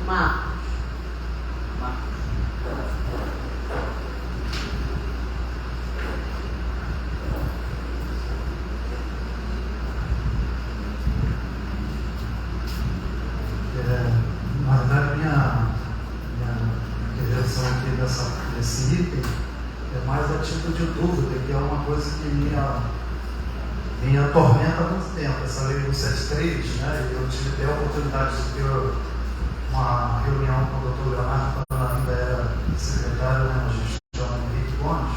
Marcos. Na verdade, minha intervenção aqui desse item é mais a título de dúvida, que é uma coisa que me atormenta há muito tempo, essa lei 173, né? Eu tive até a oportunidade de ter uma reunião com o Dr. Leonardo, quando ainda era secretário, né, na gestão Henrique Gomes,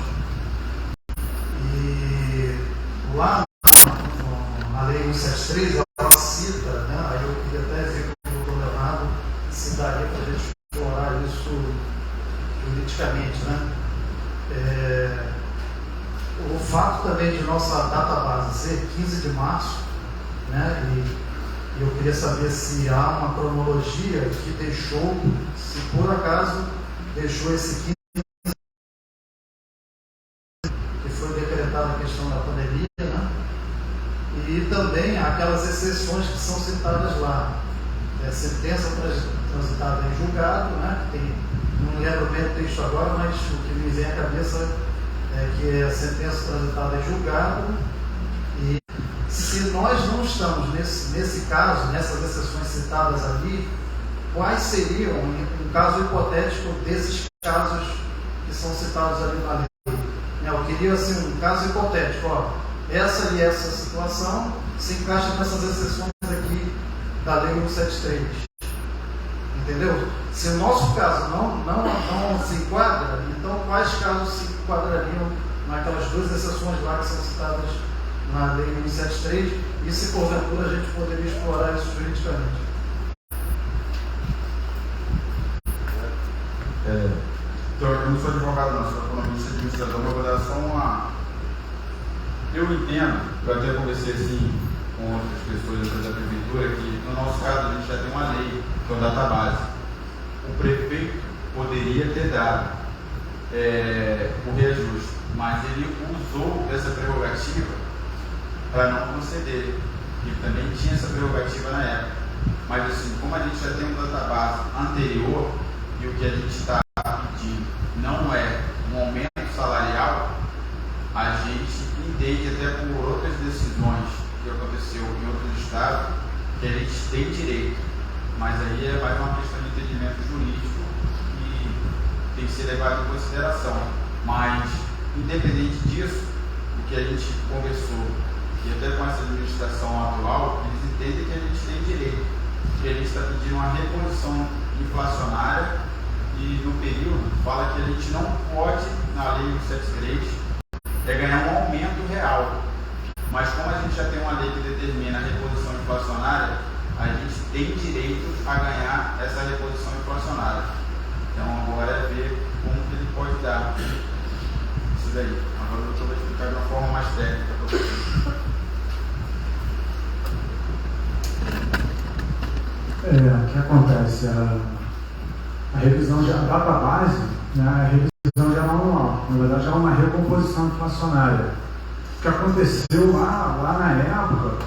e lá na lei 173 ela cita, né, aí eu queria até ver com o Dr. Leonardo se daria para a gente explorar isso juridicamente, né? O fato também de nossa database ser 15 de março, né, e eu queria saber se há uma cronologia que deixou, se por acaso deixou esse 15, que foi decretada a questão da pandemia, né? E também aquelas exceções que são citadas lá. Sentença transitada em julgado, né? Não lembro bem o texto agora, mas o que me vem à cabeça é que é a sentença transitada em julgado. E se nós não estamos nesse caso, nessas exceções citadas ali, quais seriam, um caso hipotético desses casos que são citados ali na lei? Eu queria assim, um caso hipotético, essa e essa situação se encaixa nessas exceções aqui da lei 173. Entendeu? Se o nosso caso não se enquadra, então quais casos se enquadrariam naquelas duas exceções lá que são citadas na lei 173, e se porventura a gente poderia explorar isso juridicamente? Então, eu não sou advogado, não, sou economista e administrador, mas vou dar só uma. Eu entendo, eu até conversei assim com outras pessoas da prefeitura, que no nosso caso a gente já tem uma lei, que é o database. o prefeito poderia ter dado o reajuste, mas ele usou essa prerrogativa para não conceder. Ele também tinha essa prerrogativa na época. Mas assim, como a gente já tem um database anterior e o que a gente está pedindo não é um aumento salarial, a gente entende até por outras decisões que aconteceu em outros estados que a gente tem direito. Mas aí é mais uma questão de entendimento jurídico que tem que ser levado em consideração. Mas, independente disso, o que a gente conversou, e até com essa administração atual, eles entendem que a gente tem direito, que a gente está pedindo uma reposição inflacionária e no período fala que a gente não pode, na lei 173, ganhar um aumento real. Mas como a gente já tem uma lei que determina a reposição inflacionária, a gente tem direito a ganhar essa reposição inflacionária. Então agora é ver como que ele pode dar isso daí. Agora o doutor vai explicar de uma forma mais técnica para vocês. O que acontece? A revisão da data base, né, a revisão já anual, na verdade é uma recomposição inflacionária. O que aconteceu lá na época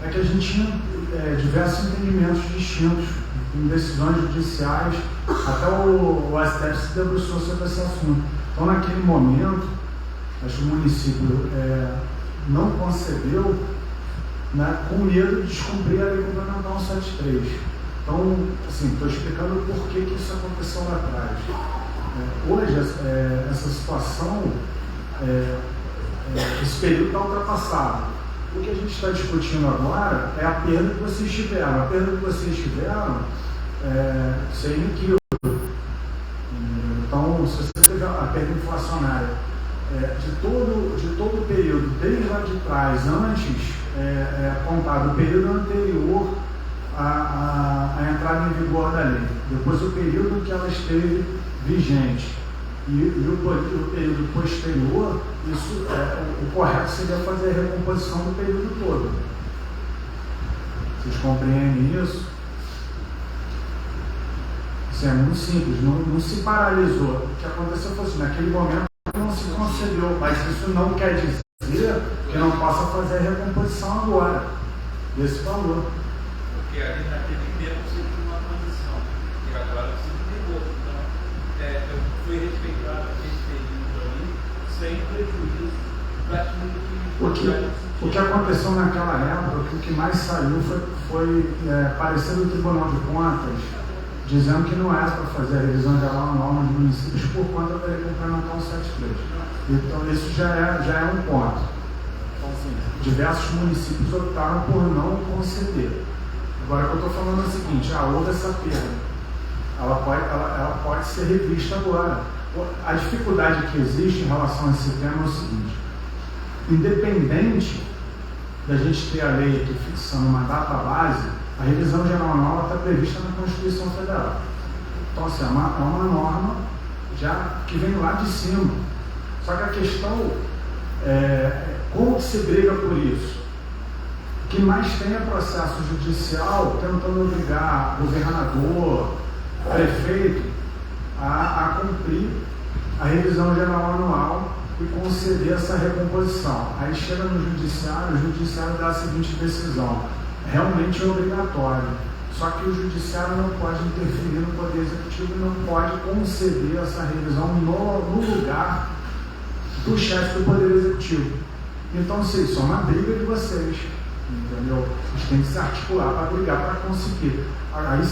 é que a gente tinha diversos entendimentos distintos em decisões judiciais, até o STF se debruçou sobre esse assunto. Então, naquele momento, acho que o município não concedeu, né, com medo de descumprir a lei complementar 173. Então, assim, estou explicando por que isso aconteceu lá atrás. Hoje, essa situação, esse período está ultrapassado. O que a gente está discutindo agora é a perda que vocês tiveram. A perda que vocês tiveram seria inequívoco. Então, se você teve a perda inflacionária de todo o período, desde lá de trás, antes, contado o período anterior à entrada em vigor da lei, depois o período que ela esteve vigente e o período posterior, isso, o correto seria fazer a recomposição do período todo. Vocês compreendem isso? Isso é muito simples, não se paralisou. O que aconteceu foi assim, naquele momento não se concedeu, mas isso não quer dizer que não possa fazer a recomposição agora desse valor. Porque ali naquele tempo você tinha uma condição, e agora você tem outra. Então, foi respeitado aquele período ali, sem prejuízo daquilo que... O que aconteceu naquela época, o que mais saiu foi parecer do Tribunal de Contas, dizendo que não era para fazer a revisão geral anual nos municípios por conta da lei complementar 173. Então, isso já é um ponto. Então, assim, diversos municípios optaram por não conceder. Agora, o que eu estou falando é o seguinte, houve essa perda. Ela pode ser revista agora. A dificuldade que existe em relação a esse tema é o seguinte: independente da gente ter a lei aqui fixando uma data base, a revisão geral anual está prevista na Constituição Federal. Então, assim, é uma norma já que vem lá de cima. Só que a questão como que se briga por isso? O que mais tem é processo judicial tentando obrigar governador, prefeito a cumprir a revisão geral anual e conceder essa recomposição. Aí chega no judiciário, o judiciário dá a seguinte decisão: realmente é obrigatório, só que o judiciário não pode interferir no poder executivo e não pode conceder essa revisão no lugar do chefe do poder executivo. Então, isso é uma briga de vocês, entendeu? Vocês têm que se articular para brigar, para conseguir. Aí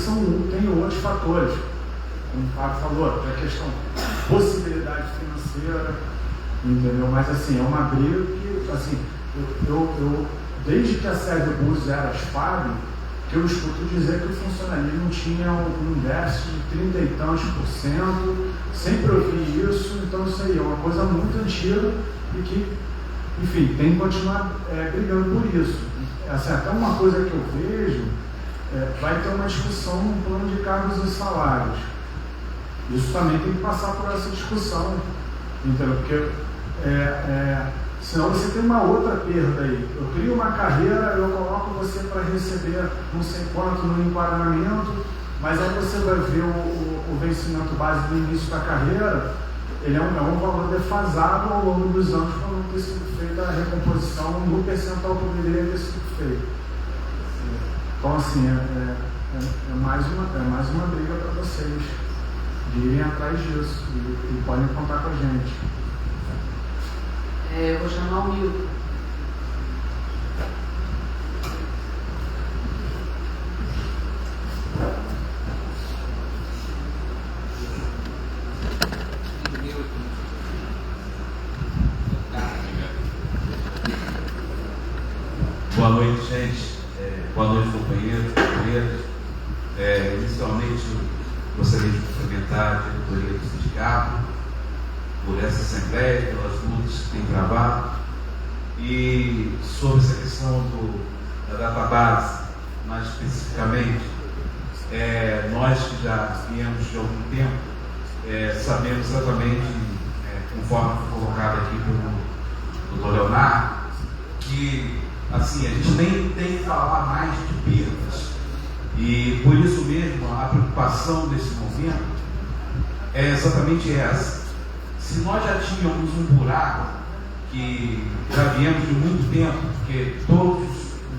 tem outros fatores, como o Fábio falou, a questão de possibilidade financeira, entendeu? Mas, assim, é uma briga que, assim, eu desde que a sede do Búzios era Asfab, que eu escuto dizer que o funcionalismo tinha um déficit de 30 e tantos %, sempre ouvi isso, então isso aí é uma coisa muito antiga e que, enfim, tem que continuar brigando por isso. Assim, até uma coisa que eu vejo, vai ter uma discussão no plano de cargos e salários. Isso também tem que passar por essa discussão, entendeu? Porque senão você tem uma outra perda aí. Eu crio uma carreira, eu coloco você para receber não sei quanto no enquadramento, Mas aí você vai ver o vencimento base do início da carreira, ele é um valor defasado ao longo dos anos para não ter sido feita a recomposição no percentual que deveria ter sido feito. Então, assim, é mais uma briga para vocês de irem atrás disso e podem contar com a gente. Eu vou chamar o Milton. Boa noite, gente. Boa noite, companheiros, companheiras. Inicialmente, gostaria de cumprimentar a diretoria do sindicato por essa assembleia, pelas lutas que tem travado. E sobre essa questão da database, mais especificamente, nós que já viemos de algum tempo, sabemos exatamente, conforme foi colocado aqui pelo Dr. Leonardo, que assim, a gente nem tem que falar mais de perdas. E por isso mesmo, a preocupação desse momento é exatamente essa. Se nós já tínhamos um buraco, que já viemos de muito tempo, porque todos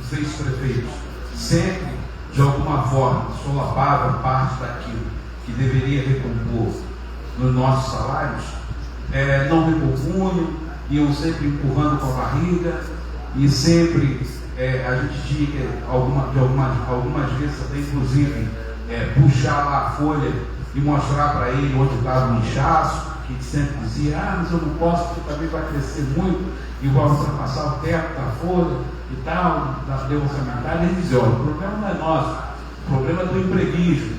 os ex-prefeitos sempre, de alguma forma, solapavam parte daquilo que deveria recompor nos nossos salários, não recompunham, iam sempre empurrando com a barriga, e sempre a gente tinha que, algumas vezes até inclusive, puxar lá a folha e mostrar para ele onde estava o inchaço, que sempre dizia, mas eu não posso, porque também vai crescer muito e vai ultrapassar o teto da folha e tal, da lei orçamentária. Ele dizia, olha, o problema não é nosso, o problema é do empreguismo,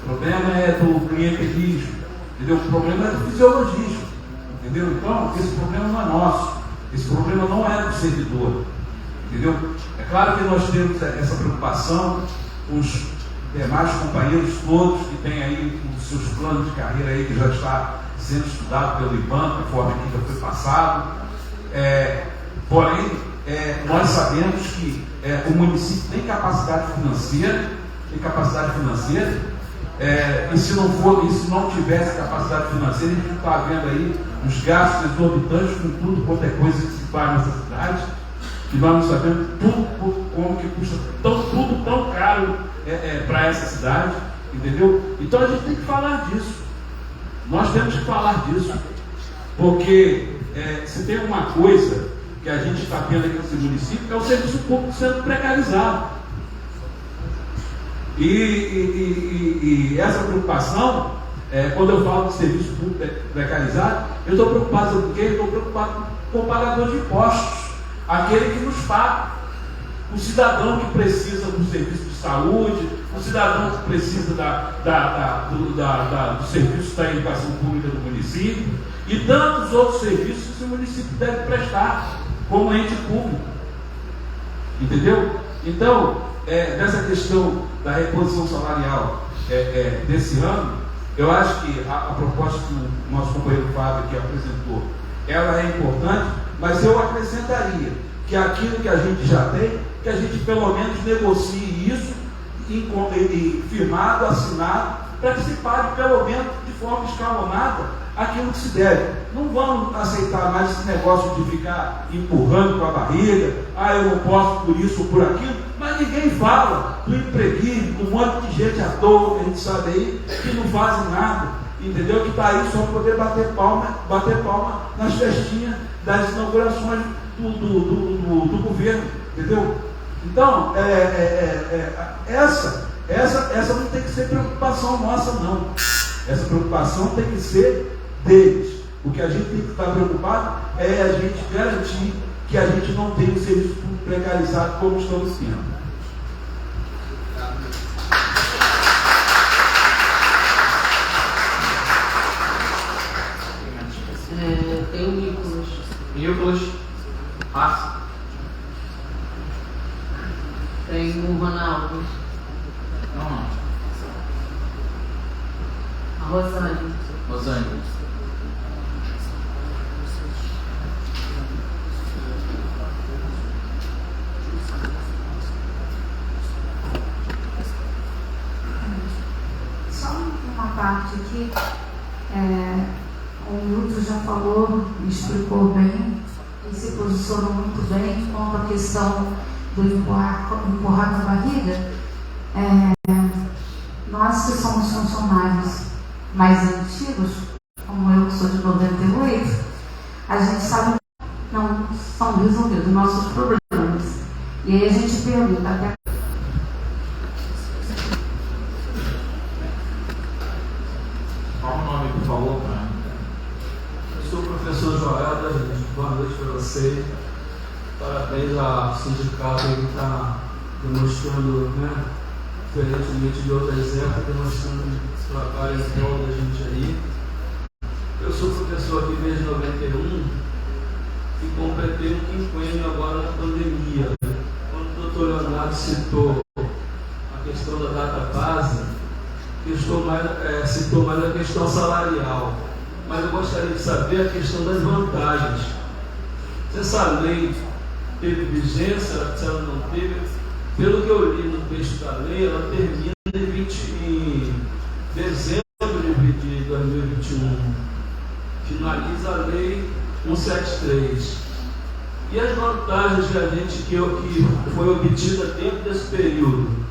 o problema é do clientelismo, entendeu? O problema é do fisiologismo, entendeu? Então, esse problema não é nosso, esse problema não é do servidor, entendeu? É claro que nós temos essa preocupação com os demais companheiros todos que têm aí os seus planos de carreira aí, que já está sendo estudado pelo IBAN, conforme aqui já foi passado. Porém, nós sabemos que o município tem capacidade financeira, e se não tivesse capacidade financeira, a gente está vendo aí os gastos exorbitantes com tudo quanto é coisa que se faz nessa cidade, que nós não sabemos como que custa tudo tão caro para essa cidade, entendeu? Então a gente tem que falar disso. Nós temos que falar disso, porque se tem uma coisa que a gente está vendo aqui nesse município, é o serviço público sendo precarizado. E essa preocupação, quando eu falo de serviço público precarizado, eu estou preocupado com quem? Eu estou preocupado com o pagador de impostos, aquele que nos paga. O cidadão que precisa do serviço de saúde, o cidadão que precisa do serviço da educação pública do município e tantos outros serviços que o município deve prestar como ente público. Entendeu? Então, nessa questão da reposição salarial desse ano, eu acho que a proposta que o nosso companheiro Fábio aqui apresentou, ela é importante, mas eu acrescentaria que aquilo que a gente já tem, que a gente pelo menos negocie isso firmado, assinado, para que se pague pelo menos de forma escalonada aquilo que se deve. Não vamos aceitar mais esse negócio de ficar empurrando com a barriga, eu não posso por isso ou por aquilo, mas ninguém fala do empreguismo, do monte de gente à toa, que a gente sabe aí, que não fazem nada, entendeu? Que está aí só para poder bater palma nas festinhas das inaugurações do governo, entendeu? Então, essa não tem que ser preocupação nossa, não. Essa preocupação tem que ser deles. O que a gente tem que estar preocupado é a gente garantir que a gente não tem o serviço público precarizado como estamos tendo. Tem o Nicolas. Nicolas, Márcio. Tem o Ronaldo. Não. A Rosane. parte aqui. O Milton já falou, explicou bem e se posicionou muito bem quanto à questão do empurrar com a barriga. Nós que somos funcionários mais antigos, como eu que sou de 98, a gente sabe que não são resolvidos nossos problemas. E aí a gente pergunta até. Qual o nome, por favor, cara? Eu sou o professor Joel da gente. Boa noite para vocês. Parabéns ao sindicato que está demonstrando, né, diferentemente de outras épocas, demonstrando o trabalho em prol da gente aí. Eu sou professor aqui desde 91 e completei um quinquênio agora na pandemia. Quando o doutor Leonardo citou a questão da data base, citou mais a questão salarial, mas eu gostaria de saber a questão das vantagens. Se essa lei teve vigência, se ela não teve, pelo que eu li no texto da lei, ela termina em dezembro de 2021, finaliza a lei 173. E as vantagens que foi obtida dentro desse período?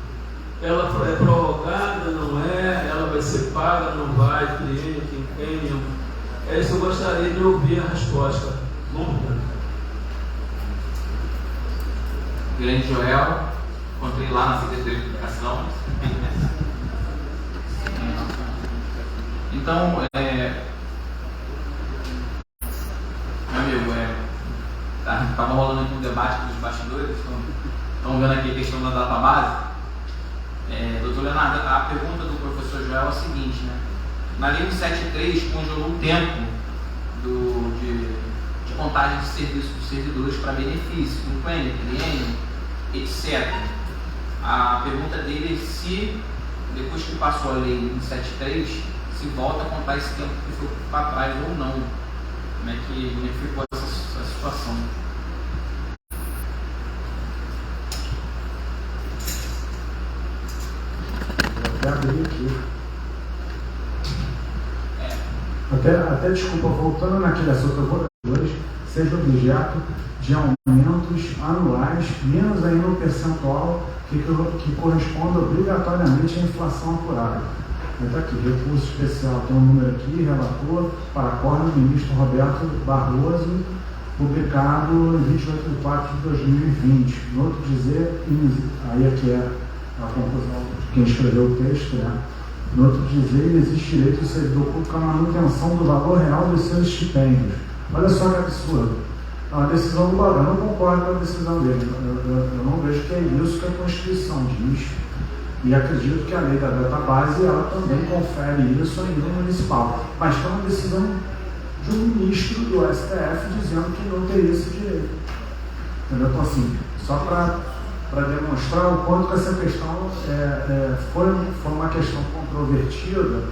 Ela é prorrogada, não é? Ela vai ser paga, não vai? Triênio, quinquênio? É isso que eu gostaria de ouvir a resposta. Bom, Grande Joel, encontrei lá na Secretaria de Educação. Então, meu amigo, estava rolando aqui um debate dos bastidores, estão vendo aqui a questão da data base. Doutor Leonardo, a pergunta do professor Joel é a seguinte, né? Na lei 173 congelou o tempo de contagem de serviço dos servidores para benefício, quinquênio, triênio, etc. A pergunta dele é se, depois que passou a lei 173, se volta a contar esse tempo que foi para trás ou não. Como é que ficou essa situação? Abrir aqui. Até desculpa, voltando naquele assunto, eu vou hoje, seja objeto de aumentos anuais, menos ainda o percentual que corresponde obrigatoriamente à inflação apurada. Está aqui, recurso especial, tem um número aqui, relator, para acordo do ministro Roberto Barroso, publicado em 28 de 4 de 2020. No outro dizer, aí aqui é a conclusão de quem escreveu o texto, né? No outro dizer, existe direito do servidor público à manutenção do valor real dos seus estipêndios. Olha só que absurdo. É uma decisão do governo. Eu não concordo com a decisão dele. Eu não vejo que é isso que a Constituição diz. E acredito que a lei da database, ela também confere isso a nível municipal. Mas foi uma decisão de um ministro do STF dizendo que não teria esse direito. Entendeu? Então, assim, só para demonstrar o quanto que essa questão foi uma questão controvertida,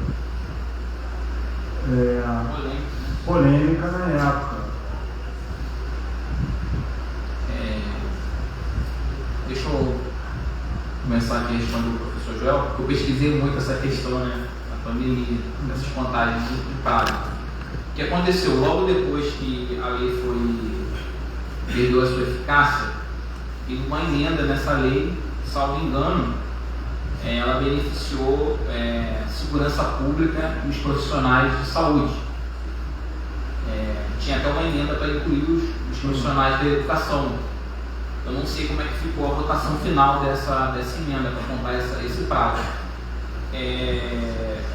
polêmica na época. Deixa eu começar aqui a responder o professor Joel, porque eu pesquisei muito essa questão, né, da pandemia, dessas contagens de prazo. O que aconteceu? Logo depois que a lei perdeu a sua eficácia, teve uma emenda nessa lei, salvo engano, ela beneficiou segurança pública e os profissionais de saúde. Tinha até uma emenda para incluir os profissionais da educação. Eu não sei como é que ficou a votação final dessa emenda para contar esse prazo.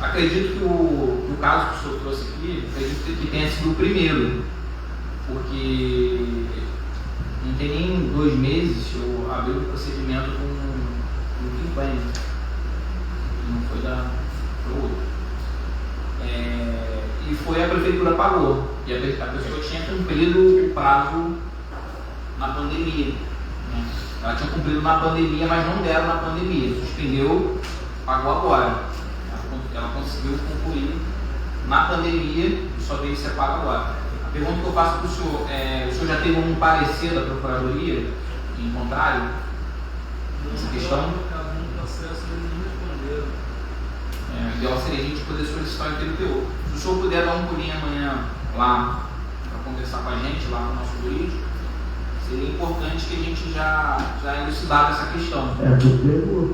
Acredito que o caso que o senhor trouxe aqui, acredito que tenha sido o primeiro, porque não tem nem 2 meses eu abri o procedimento com o quinquênio. Não foi foi outro. E foi a prefeitura pagou. E a pessoa tinha cumprido o prazo na pandemia. Né? Ela tinha cumprido na pandemia, mas não deram na pandemia. Suspendeu, pagou agora. Ela conseguiu concluir na pandemia e só veio ser pago agora. A pergunta que eu faço para o senhor já teve um parecer da Procuradoria em contrário nessa questão? No processo eles não responderam. O ideal seria a gente poder solicitar o inteiro teor. Se o senhor puder dar um pulinho amanhã lá para conversar com a gente, lá no nosso jurídico, seria importante que a gente já elucidava essa questão.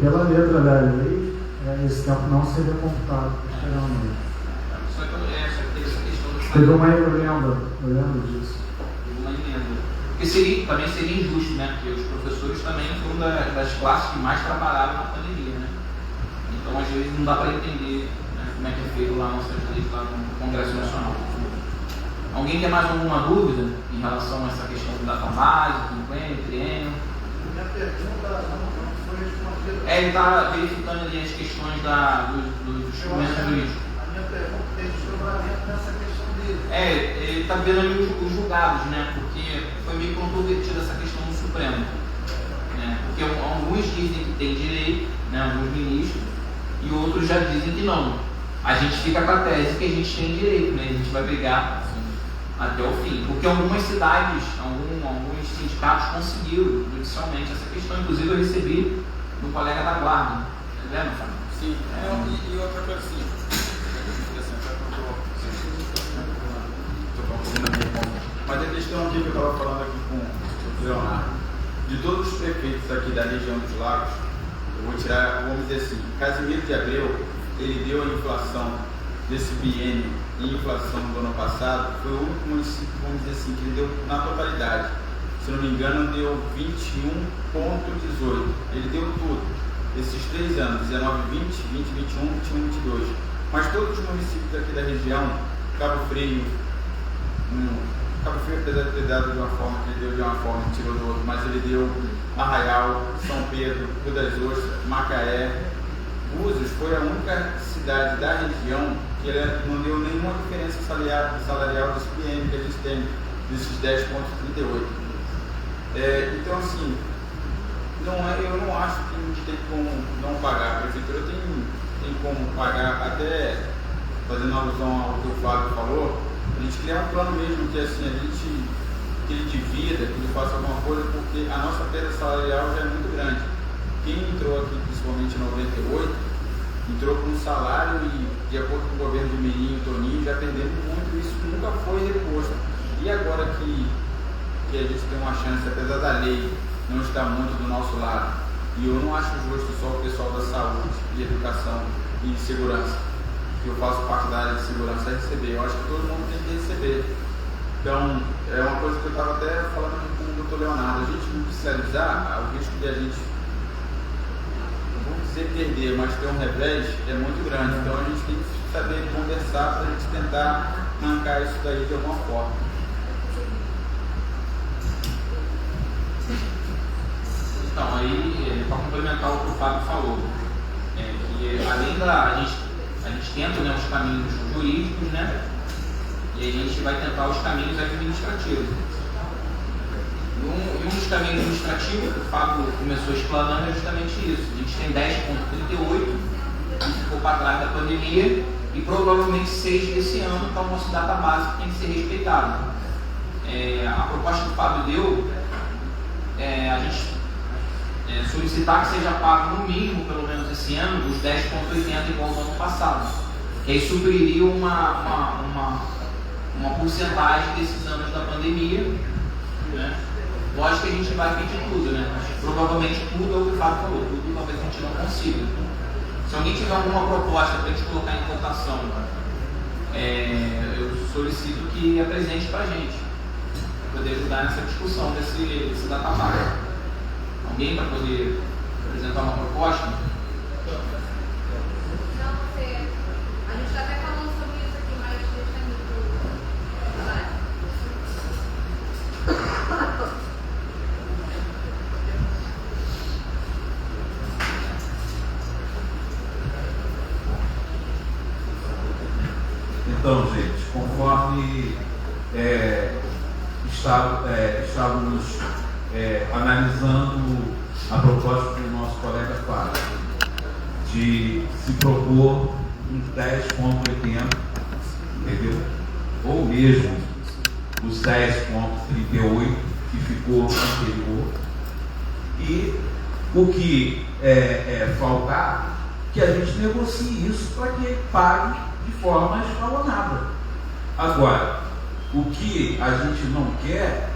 Pela letra da lei, esse tempo não seria computado posteriormente. Só que teve essa questão do... Teve uma emenda, eu lembro disso. Teve uma emenda. Porque também seria injusto, né? Porque os professores também foram das classes que mais trabalharam na pandemia, né? Então, às vezes, não dá para entender, né, como é que é feito lá nossas leis lá no Congresso Nacional. Alguém tem mais alguma dúvida em relação a essa questão do database, quinquênio, triênio? Minha pergunta não foi respondida. Ele está verificando ali as questões dos instrumentos jurídicos. A minha pergunta tem desdobramento nessa questão dele. Ele está vendo ali os julgados, né? Porque foi meio controvertida essa questão no Supremo. Né? Porque alguns dizem que tem direito, né? Alguns ministros, e outros já dizem que não. A gente fica com a tese que a gente tem direito, né? A gente vai brigar até o fim. Porque algumas cidades, alguns sindicatos conseguiram judicialmente essa questão. Inclusive eu recebi do colega da Guarda. Lembra, Fábio? Sim. E outra coisa assim. Mas a questão aqui que eu estava falando aqui com o Leonardo, de todos os prefeitos aqui da região dos lagos, eu vou tirar, vamos dizer assim, Casimiro de Abreu, ele deu a inflação desse biênio em inflação do ano passado, foi o único município, vamos dizer assim, que ele deu na totalidade. Se não me engano, deu 21,18. Ele deu tudo. Esses 3 anos, 19, 20, 20, 21, 21, 22. Mas todos os municípios aqui da região, Cabo Frio, apesar de ter dado de uma forma, que ele deu de uma forma e tirou do outro, mas ele deu Arraial, São Pedro, Rio das Ostras, Macaé. Búzios foi a única cidade da região que ele não deu nenhuma diferença salarial desse PM que a gente tem, desses 10,38. Então, assim, eu não acho que a gente tem como não pagar. A prefeitura tem como pagar, até fazendo alusão ao que o Flávio falou, a gente criar um plano mesmo que assim, que ele divida, que ele faça alguma coisa, porque a nossa perda salarial já é muito grande. Quem entrou aqui, principalmente em 98, entrou com um salário e, de acordo com o governo de Meirinho e Toninho, já perdemos muito, isso nunca foi reposto. E agora que a gente tem uma chance, apesar da lei não estar muito do nosso lado, e eu não acho justo só o pessoal da saúde, de educação e segurança, que eu faço parte da área de segurança, receber. Eu acho que todo mundo tem que receber. Então, é uma coisa que eu estava até falando aqui com o Dr. Leonardo, a gente judicializar, o risco de a gente, não vou dizer perder, mas ter um revés é muito grande. Então a gente tem que saber conversar para a gente tentar arrancar isso daí de alguma forma. Então, aí, para complementar o que o Fábio falou, que além a gente tenta, né, os caminhos jurídicos, né, e a gente vai tentar os caminhos administrativos. E um dos caminhos administrativos que o Fábio começou explanando é justamente isso. A gente tem 10,38, que ficou para trás da pandemia, e provavelmente 6 desse ano, que é o nosso database que tem que ser respeitado. A proposta que o Fábio deu a gente solicitar que seja pago no mínimo, pelo menos esse ano, os 10,80 igual ao ano passado. Que aí supriria uma porcentagem desses anos da pandemia, né? Lógico que a gente vai pedir tudo, né? Mas provavelmente tudo é o que o Fábio falou, tudo talvez a gente não consiga. Se alguém tiver alguma proposta para a gente colocar em votação, eu solicito que apresente para a gente, para poder ajudar nessa discussão desse database. Alguém para poder apresentar uma proposta? A gente está até falando sobre isso aqui, mas deixa Então, gente, conforme estávamos analisando a proposta do nosso colega Fábio, de se propor uns 10,80, entendeu? Ou mesmo os 10,38 que ficou anterior. E o que faltar que a gente negocie isso para que ele pague de forma escalonada. Agora, o que a gente não quer,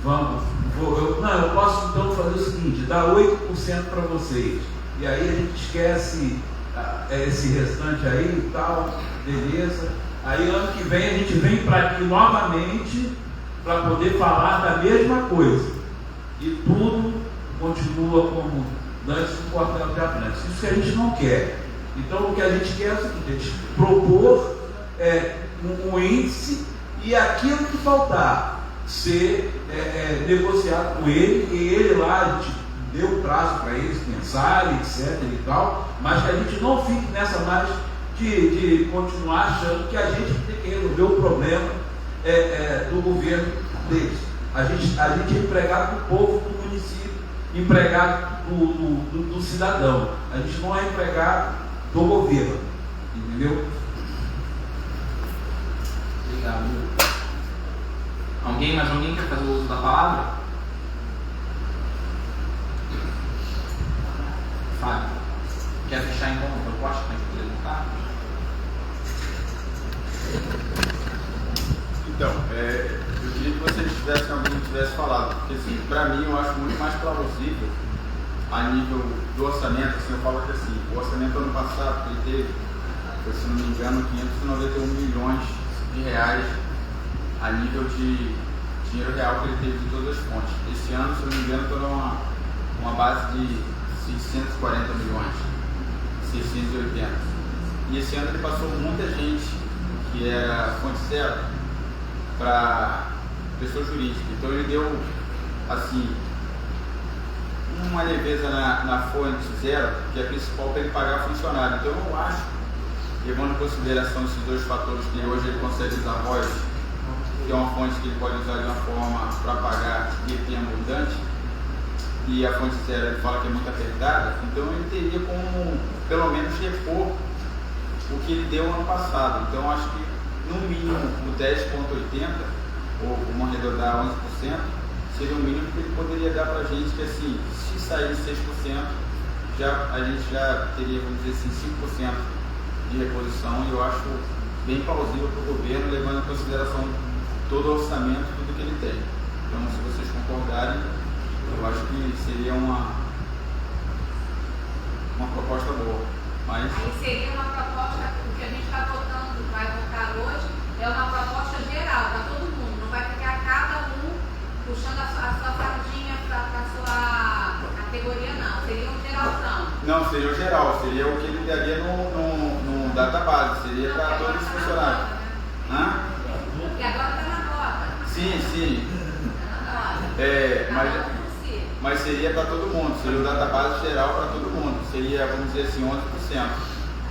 eu posso então fazer o seguinte, dar 8% para vocês, e aí a gente esquece esse restante aí e tal, beleza. Aí ano que vem a gente vem para aqui novamente para poder falar da mesma coisa. E tudo continua como antes do quartel de Abrantes. Isso que a gente não quer. Então o que a gente quer é o seguinte, a gente propor um índice e aquilo que faltar ser negociado com ele, e ele lá, a gente deu prazo para eles pensarem, etc. e tal, mas que a gente não fique nessa mais de continuar achando que a gente tem que resolver o problema do governo deles. A gente é empregado do povo, do município, empregado do cidadão. A gente não é empregado do governo. Entendeu? Obrigado. Mais alguém quer fazer o uso da palavra? Fábio, quer fechar então a proposta para a gente poder votar? Então, eu queria que vocês alguém tivesse falado, porque assim, para mim eu acho muito mais plausível a nível do orçamento. Assim, eu falo que assim, o orçamento ano passado que ele teve, foi, se não me engano, 591 milhões de reais a nível de dinheiro real que ele teve de todas as fontes. Esse ano, se não me engano, estou uma base de 640 milhões, 680. E esse ano ele passou muita gente que era fonte zero para pessoa jurídica. Então ele deu assim uma leveza na fonte zero, que é a principal para ele pagar funcionário. Então eu acho, levando em consideração esses dois fatores, que hoje ele consegue usar royalties, que é uma fonte que ele pode usar de uma forma para pagar item abundante, e a fonte zero ele fala que é muito apertada, então ele teria como pelo menos repor o que ele deu ano passado. Então acho que no mínimo o 10,80, ou vamos arredondar 11%, seria o mínimo que ele poderia dar para a gente, que assim, se sair 6%, a gente já teria, vamos dizer assim, 5% de reposição, e eu acho bem plausível para o governo, levando em consideração todo o orçamento, tudo que ele tem. Então, se vocês concordarem, eu acho que seria uma proposta boa. Mas... Aí seria uma proposta, o que a gente está votando, vai votar hoje, é uma proposta geral para todo mundo, não vai ficar cada um puxando a sua sardinha para a sua categoria, não. Seria um geralzão. Não, seria o geral, seria o que ele daria no database, seria para todos os funcionários. Hã? Porque agora está na nota. Sim. Mas seria para todo mundo, seria o database geral para todo mundo, seria, vamos dizer assim, 11%.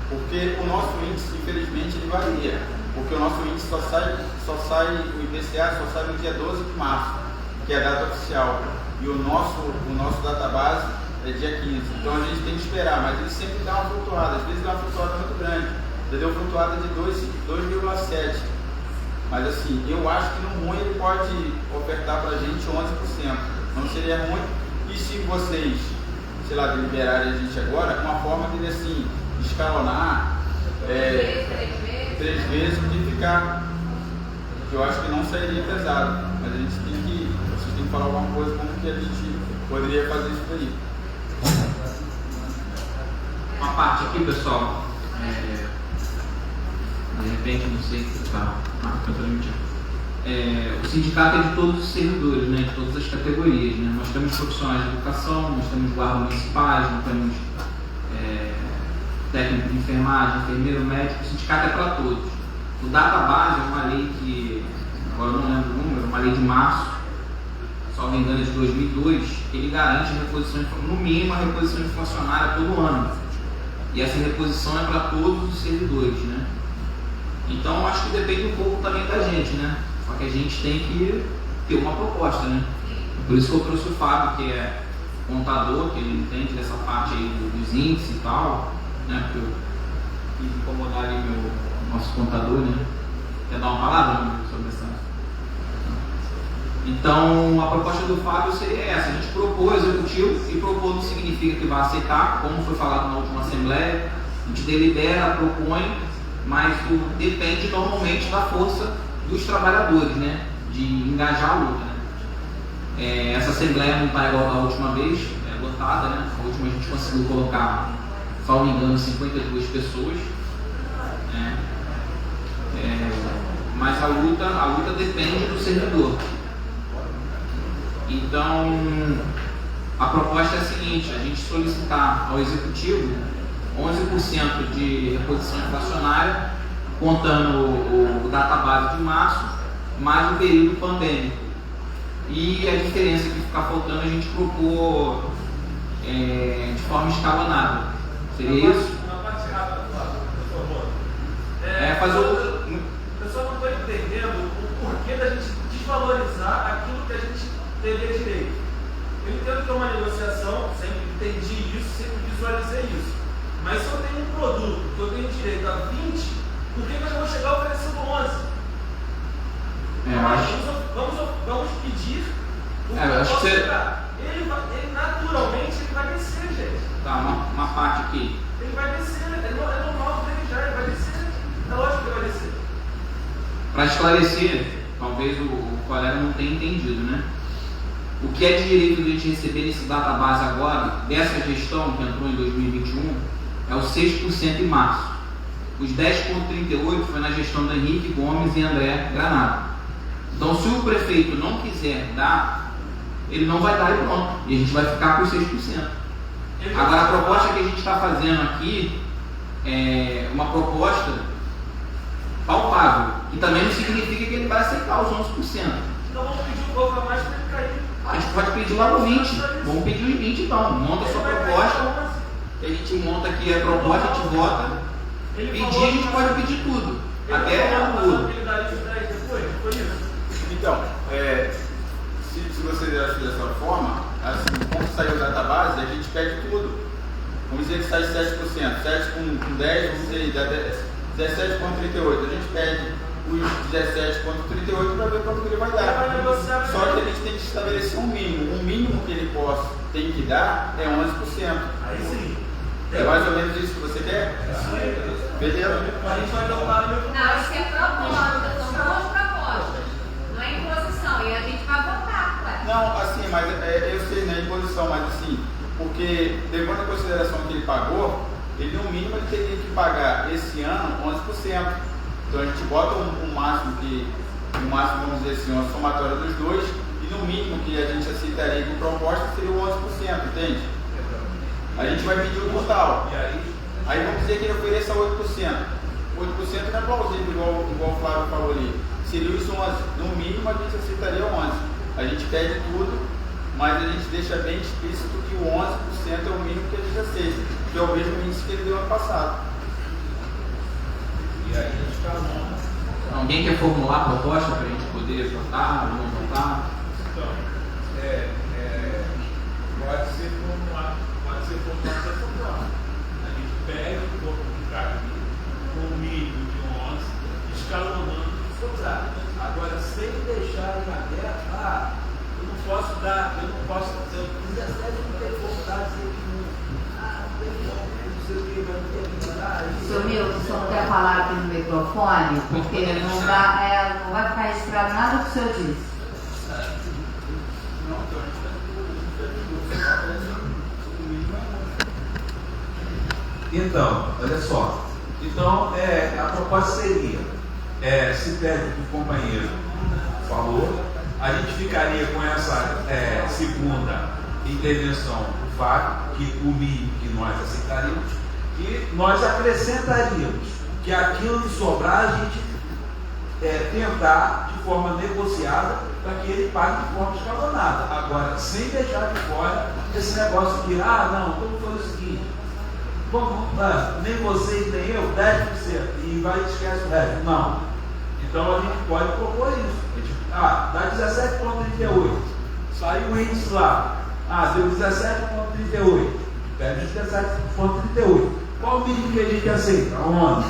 Porque o nosso índice, infelizmente, ele varia. Porque o nosso índice só sai, o IPCA só sai no dia 12 de março, que é a data oficial. E o nosso database é dia 15. Então a gente tem que esperar, mas ele sempre dá uma flutuada, às vezes dá uma flutuada muito grande. Já deu flutuada de 2,7. Mas assim, eu acho que no ruim ele pode ofertar para a gente 11%. Não seria ruim. E se vocês, sei lá, deliberarem a gente agora, uma forma de assim, escalonar 3 vezes de ficar, que eu acho que não sairia pesado. Mas a gente vocês têm que falar alguma coisa como que a gente poderia fazer isso daí. Uma parte aqui, pessoal, de repente, não sei se está o sindicato é de todos os servidores, né, de todas as categorias, né? Nós temos profissionais de educação, nós temos guardas municipais, nós temos técnico de enfermagem, enfermeiro, médico. O sindicato é para todos. O database é uma lei que, agora eu não lembro o número, uma lei de março, só me engano, de 2002, ele garante a reposição, no mínimo a reposição inflacionária todo ano. E essa reposição é para todos os servidores, né? Então acho que depende um pouco também da gente, né? Só que a gente tem que ter uma proposta, né? Por isso que eu trouxe o Fábio, que é contador, que ele entende dessa parte aí dos índices e tal, né? Porque eu quis incomodar ali o nosso contador, né? Quer dar uma palavra sobre essa? Então, a proposta do Fábio seria essa: a gente propor ao executivo, e propor não significa que vai aceitar, como foi falado na última Assembleia, a gente delibera, propõe, mas depende normalmente da força dos trabalhadores, né, de engajar a luta. Né? Essa Assembleia não está igual da última vez, lotada, né? A última a gente conseguiu colocar, salvo engano, 52 pessoas. Né? Mas a luta depende do servidor. Então, a proposta é a seguinte: a gente solicitar ao Executivo 11% de reposição inflacionária, contando o database de março, mais o período pandêmico. E a diferença que ficar faltando a gente propor de forma escalonada. Seria isso? Uma parte rápida, por favor. Fazer Eu só não estou entendendo o porquê da gente desvalorizar aquilo que a gente teria direito. Eu entendo que é uma negociação, sempre entendi isso, sempre visualizei isso. Mas se eu tenho um produto que eu tenho direito a 20, por que eu vou chegar oferecendo 11? Vamos pedir o que eu posso chegar. Ele naturalmente vai descer, gente. Tá, uma parte aqui. Ele vai descer, é normal dele já, ele vai descer. É lógico que ele vai descer. Para esclarecer, talvez o colega não tenha entendido, né? O que é de direito de a gente receber nesse database agora, dessa gestão que entrou em 2021, é o 6% em março. Os 10,38% foi na gestão da Henrique Gomes e André Granado. Então, se o prefeito não quiser dar, ele não vai dar e pronto. E a gente vai ficar com os 6%. Agora, a proposta que a gente está fazendo aqui é uma proposta palpável, que também não significa que ele vai aceitar os 11%. Então vamos pedir um pouco a mais para ele cair. A gente pode pedir lá no 20. Vamos pedir os 20 então. Monta a sua proposta. A gente monta aqui a proposta, a gente vota. Pedir, a gente pode pedir tudo. Até o Lula. Então, se você achar dessa forma, assim, quando sair o database, a gente pede tudo. Vamos dizer que sai 7%, 7 com 10, vamos dizer, dá 17,38. A gente pede os 17,38 para ver quanto que ele vai dar. Só que a gente tem que estabelecer um mínimo. O mínimo que ele tem que dar é 11%. Aí sim. É mais ou menos isso que você quer? Beleza? A gente vai adotar no Não, isso é proposta, são duas propostas. Não é imposição, e a gente vai votar, ué. Não, assim, mas eu sei, não é imposição, mas assim, porque levando em consideração que ele pagou, ele no mínimo ele teria que pagar esse ano 11%. Então a gente bota um máximo, vamos dizer assim, uma somatória dos dois, e no mínimo que a gente aceitaria como proposta seria o 11%, entende? A gente vai pedir o total. Aí vamos dizer que ele ofereça 8%. 8% não é plausível, igual o Flávio falou ali. Seria os 11%. No mínimo a gente aceitaria 11%. A gente pede tudo, mas a gente deixa bem explícito que o 11% é o mínimo que a gente aceita, que é o mesmo índice que ele deu ano passado. E aí a gente calma. Alguém quer formular a proposta para a gente poder votar ou não votar? Então, pode ser formulado dessa forma. A gente pega o corpo de carne com o mínimo de 11, escalonando os soldados. Agora, sem deixar em aberto, eu não posso dizer, 17 não tem vontade de dizer que não tem como, não sei o que, mas não tem que dar. Seu Milton, você não quer falar aqui no microfone? Porque não vai ficar registrado nada que o senhor disse. Então, olha só. Então, a proposta seria, se pede o que o companheiro falou, a gente ficaria com essa segunda intervenção do Fábio, que o mínimo que nós aceitaríamos, e nós acrescentaríamos que aquilo que sobrar a gente tentar de forma negociada para que ele pague de forma escalonada. Agora, sem deixar de fora esse negócio de, não, vamos fazer o seguinte, nem vocês nem eu, 10%, e vai e esquece o resto. Não. Então a gente pode propor isso. Dá 17,38. Saiu o índice lá. Deu 17,38. Pede os 17,38. Qual o mínimo que a gente aceita? 11.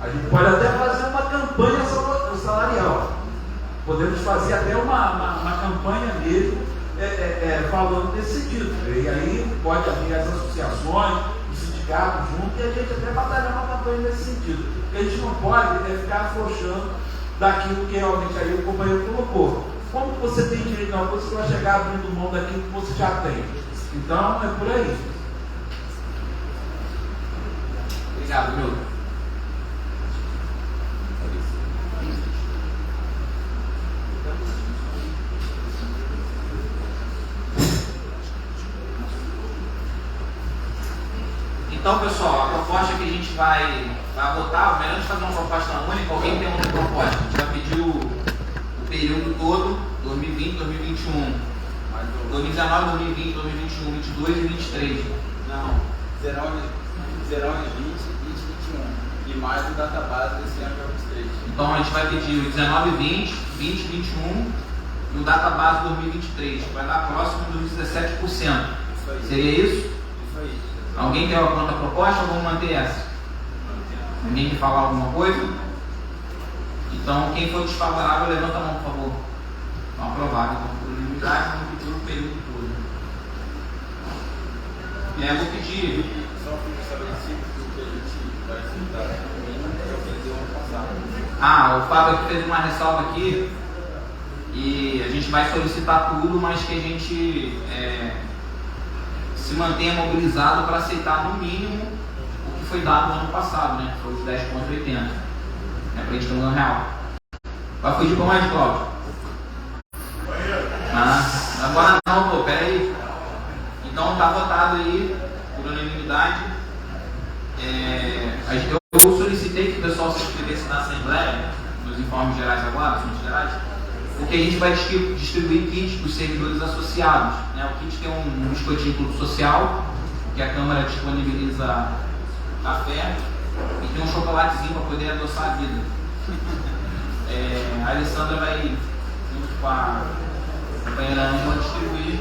A gente pode até fazer uma campanha salarial. Podemos fazer até uma campanha mesmo falando nesse sentido. E aí pode haver as associações, os sindicatos juntos, e a gente até batalhar uma campanha nesse sentido. Porque a gente não pode ficar afrouxando daquilo que realmente aí o companheiro colocou. Como você tem direito a uma coisa, você vai chegar abrindo mão daquilo que você já tem. Então, é por aí. Obrigado, Milton. Então, pessoal, a proposta que a gente vai votar, melhor de fazer uma proposta única, alguém tem outra proposta. A gente vai pedir o período todo, 2020, 2021, 2019, 2020, 2021, 2022 e 2023. Não, 19, 20, 20, 21. E mais o database desse ano que é o 23. Então a gente vai pedir o 19, 20, 20, 21 e o database 2023, que vai dar próximo dos 17%. Isso aí. Seria isso? Isso aí. Alguém tem alguma outra proposta ou vamos manter essa? Ninguém quer falar alguma coisa? Então, quem for desfavorável, levanta a mão, por favor. Então, aprovado. Então, por unanimidade, vamos pedir o período todo. E aí eu vou pedir. Só fico estabelecido que a gente vai aceitar o mínimo que eu fiz ano passado. Ah, o Fábio aqui fez uma ressalva aqui. E a gente vai solicitar tudo, mas que a gente se mantenha mobilizado para aceitar no mínimo o que foi dado no ano passado, né? Foi os 10,80. Para a gente ter um ganho real. Vai fugir para onde, Cláudio? Agora não, pô, peraí. Então tá votado aí, por unanimidade. Eu solicitei que o pessoal se inscrevesse na Assembleia, nos informes gerais agora, assuntos gerais, porque a gente vai distribuir kits para os servidores associados. Né? O kit tem um biscoitinho clube social, que a Câmara disponibiliza café, e tem um chocolatezinho para poder adoçar a vida. A Alessandra vai, junto com a companheira Ângela, distribuir.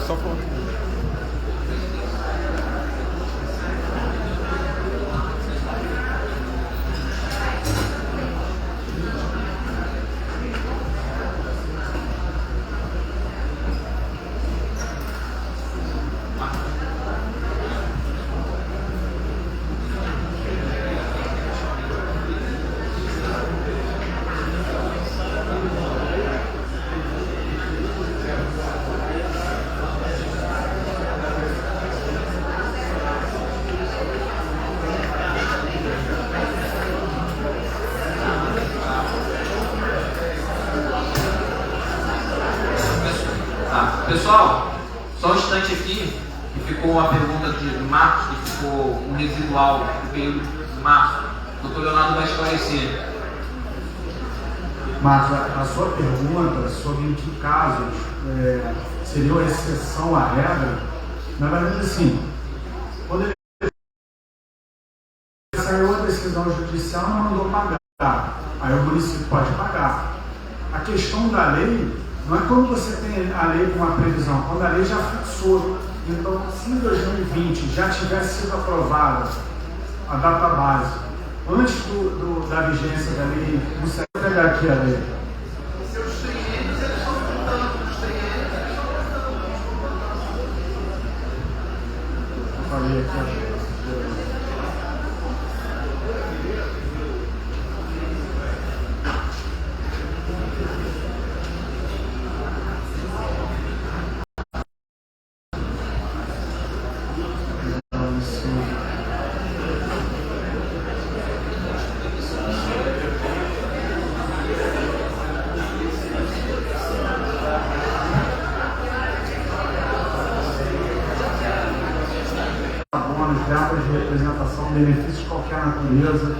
Só por... Pessoal, só um instante aqui, que ficou uma pergunta de Marcos, que ficou um residual do período de março. O doutor Leonardo vai esclarecer. Marcos, a sua pergunta sobre em que casos seria uma exceção à regra, na verdade, assim, quando ele saiu a decisão judicial, não mandou pagar, aí o município pode pagar. A questão da lei não é quando você tem a lei com uma previsão, quando a lei já fixou. Então, se em 2020 já tivesse sido aprovada a database, antes da vigência da lei, você vai pegar aqui a lei. Os triênios, eles estão contando. Os triênios, eles estão contando. Eu falei aqui. Verbas de representação, benefícios de qualquer natureza,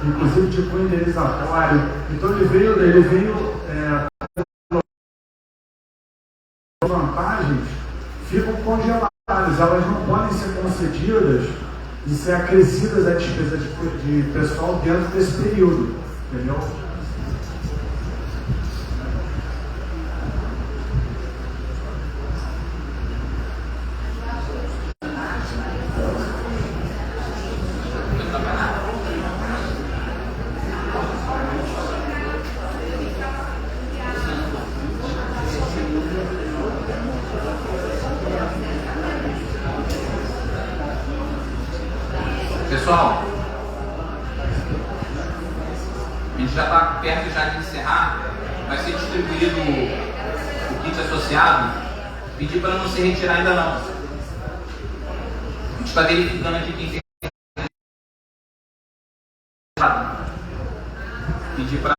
inclusive de cunho indenizatório. Então ele veio vantagens ficam congeladas, elas não podem ser concedidas de ser acrescidas a despesa de pessoal dentro desse período, entendeu? Pessoal, a gente já está perto já de encerrar. Vai ser distribuído o kit associado. Pedir para não se retirar ainda não. A gente está verificando aqui quem tem. Pedir para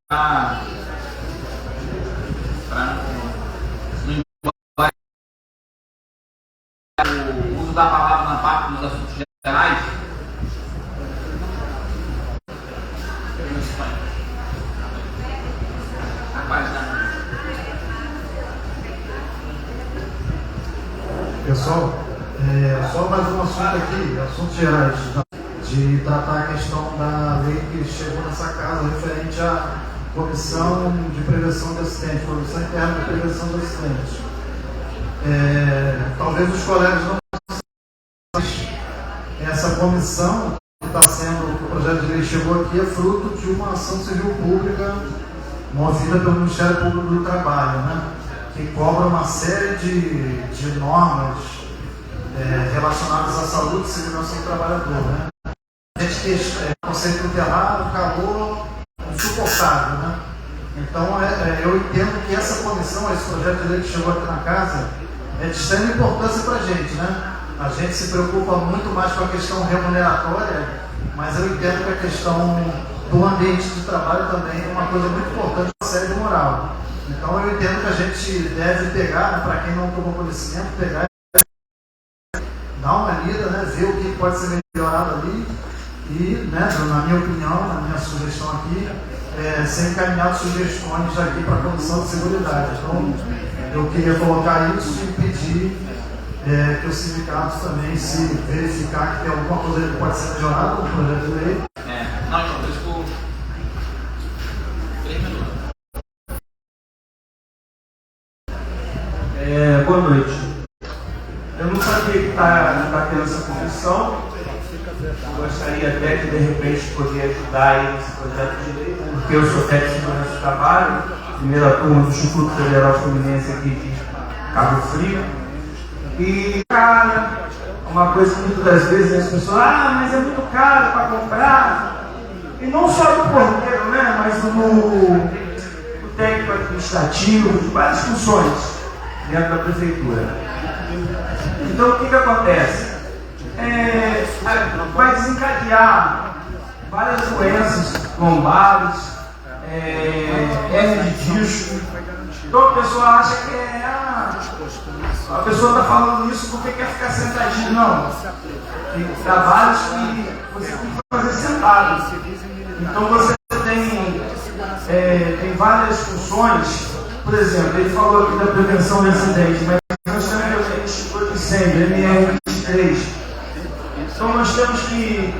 o uso da palavra na parte dos assuntos gerais. Pessoal, só mais um assunto aqui, assuntos gerais, de tratar a questão da lei que chegou nessa casa referente à Comissão de Prevenção de Acidentes, Comissão Interna de Prevenção de Acidentes. Talvez os colegas não saibam, essa comissão que está sendo, o projeto de lei chegou aqui, é fruto de uma ação civil pública movida pelo Ministério Público do Trabalho, né? Que cobra uma série de normas relacionadas à saúde e segurança do trabalhador. Né? A gente tem conceito tutelar, calor insuportável. Né? Então, eu entendo que essa comissão, esse projeto de lei que chegou aqui na casa, é de extrema importância para a gente. Né? A gente se preocupa muito mais com a questão remuneratória, mas eu entendo que a questão do ambiente de trabalho também é uma coisa muito importante para a saúde moral. Então eu entendo que a gente deve pegar, para quem não tomou conhecimento, pegar, dar uma lida, né, ver o que pode ser melhorado ali e, né, na minha opinião, na minha sugestão aqui, ser encaminhado sugestões aqui para a Comissão de Seguridade. Então eu queria colocar isso e pedir que os sindicatos também, se verificar que tem alguma coisa que pode ser melhorada no projeto de lei. Não, então, por isso que 3 minutos. Boa noite. Eu não sabia que está tendo essa comissão. Eu gostaria até de repente poder ajudar aí nesse projeto de lei, porque eu sou técnico de segurança do trabalho, primeira turma do Instituto Federal Fluminense aqui de Cabo Frio. E, cara, uma coisa que muitas das vezes as pessoas, mas é muito caro para comprar. E não só do porteiro, né, mas no técnico administrativo, de várias funções dentro da prefeitura. Então o que acontece? Vai desencadear várias doenças lombares, hernia de disco. Então a pessoa acha que a pessoa está falando isso porque quer ficar sentadinho. Não. Tem trabalhos que você tem que fazer sentado. Então você tem várias funções. Por exemplo, ele falou aqui da prevenção de acidente, mas nós temos o Instituto de Incêndio, MR23. Então nós temos que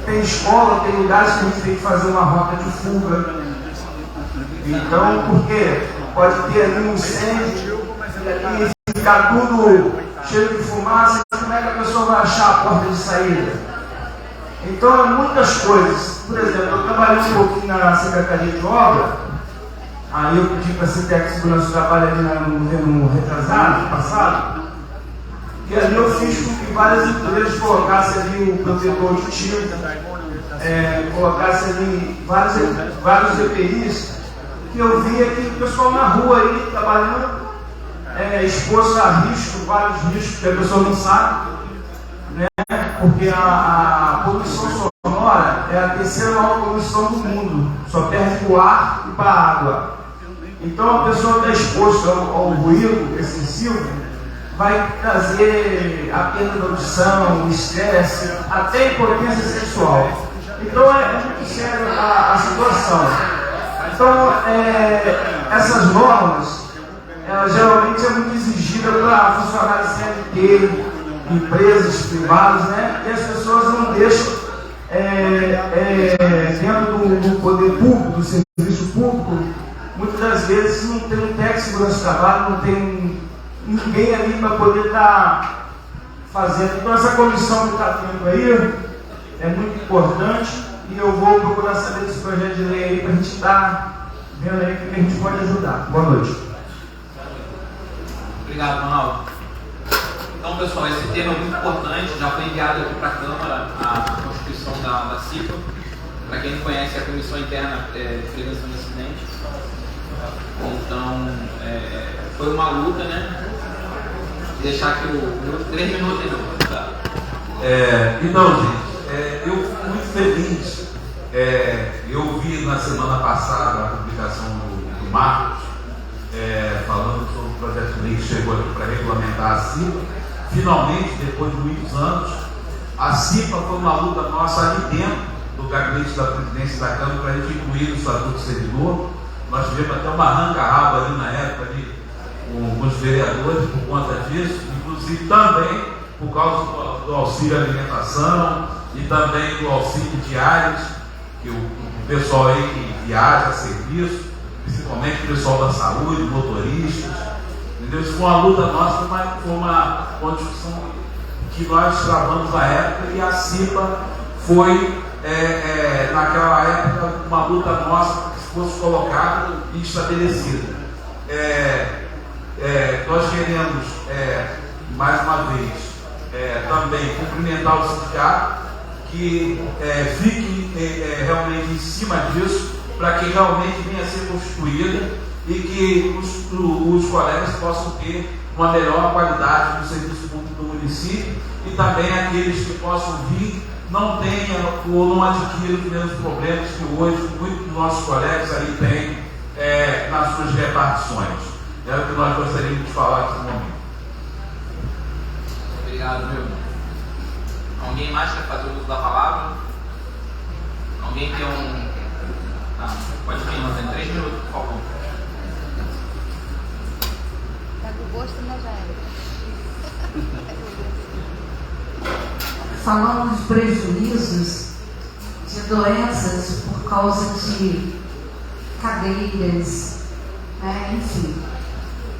tem escola, tem lugares que a gente tem que fazer uma rota de fuga. Então, por quê? Pode ter ali um incêndio e ficar tudo cheio de fumaça, como é que a pessoa vai achar a porta de saída? Então, muitas coisas. Por exemplo, eu trabalhei um pouquinho na Secretaria de Obra, aí eu pedi para a CETEC Segurança do Trabalho ali no governo retrasado, passado, e ali eu fiz com que várias empresas colocassem ali o protetor auditivo, colocassem ali vários EPIs, que eu via que o pessoal na rua aí trabalhando, exposto a risco, vários riscos que a pessoa não sabe, né? Porque a poluição sonora é a terceira maior poluição do mundo, só perde para o ar e para a água. Então a pessoa está exposta ao ruído excessivo, vai trazer a perda da audição, estresse, até impotência sexual. Então é muito sério a situação. Então essas normas, ela geralmente é muito exigida para funcionários CLT, empresas privadas, né? E as pessoas não deixam dentro do poder público, do serviço público, muitas das vezes não tem um técnico de segurança do trabalho, não tem ninguém ali para poder estar fazendo. Então essa comissão que está tendo aí é muito importante e eu vou procurar saber desse projeto de lei aí para a gente estar vendo aí o que a gente pode ajudar. Boa noite. Obrigado, Ronaldo. Então, pessoal, esse tema é muito importante, já foi enviado aqui para a Câmara a Constituição da CIPA. Para quem não conhece, é a Comissão Interna de Prevenção de Acidentes. Então, foi uma luta, né? Deixar aqui 3 minutos ainda. Então, gente, eu fico muito feliz. Eu vi na semana passada a publicação do Marcos, falando sobre o projeto de lei que chegou aqui para regulamentar a CIPA. Finalmente, depois de muitos anos, a CIPA foi uma luta nossa ali dentro do gabinete da presidência da Câmara para a gente incluir o Estatuto do Servidor. Nós tivemos até uma arranca-raba ali na época com os vereadores por conta disso, inclusive também por causa do auxílio alimentação e também do auxílio diários, que o pessoal aí que viaja a serviço, principalmente o pessoal da saúde, motoristas, entendeu? Isso foi uma luta nossa, foi uma discussão que nós travamos na época e a CIPA foi, naquela época, uma luta nossa para que fosse colocada e estabelecida. Nós queremos, mais uma vez, também cumprimentar o sindicato, que fique realmente em cima disso, para que realmente venha a ser constituída e que os colegas possam ter uma melhor qualidade do serviço público do município e também aqueles que possam vir não tenham ou não adquiram os mesmos problemas que hoje muitos dos nossos colegas aí têm nas suas repartições. É o que nós gostaríamos de falar aqui no momento. Obrigado, meu. Alguém mais quer fazer o uso da palavra? Alguém quer pode vir, mas em 3 minutos, por favor. Tá com gosto, né, velho? Falando dos prejuízos de doenças por causa de cadeiras, enfim,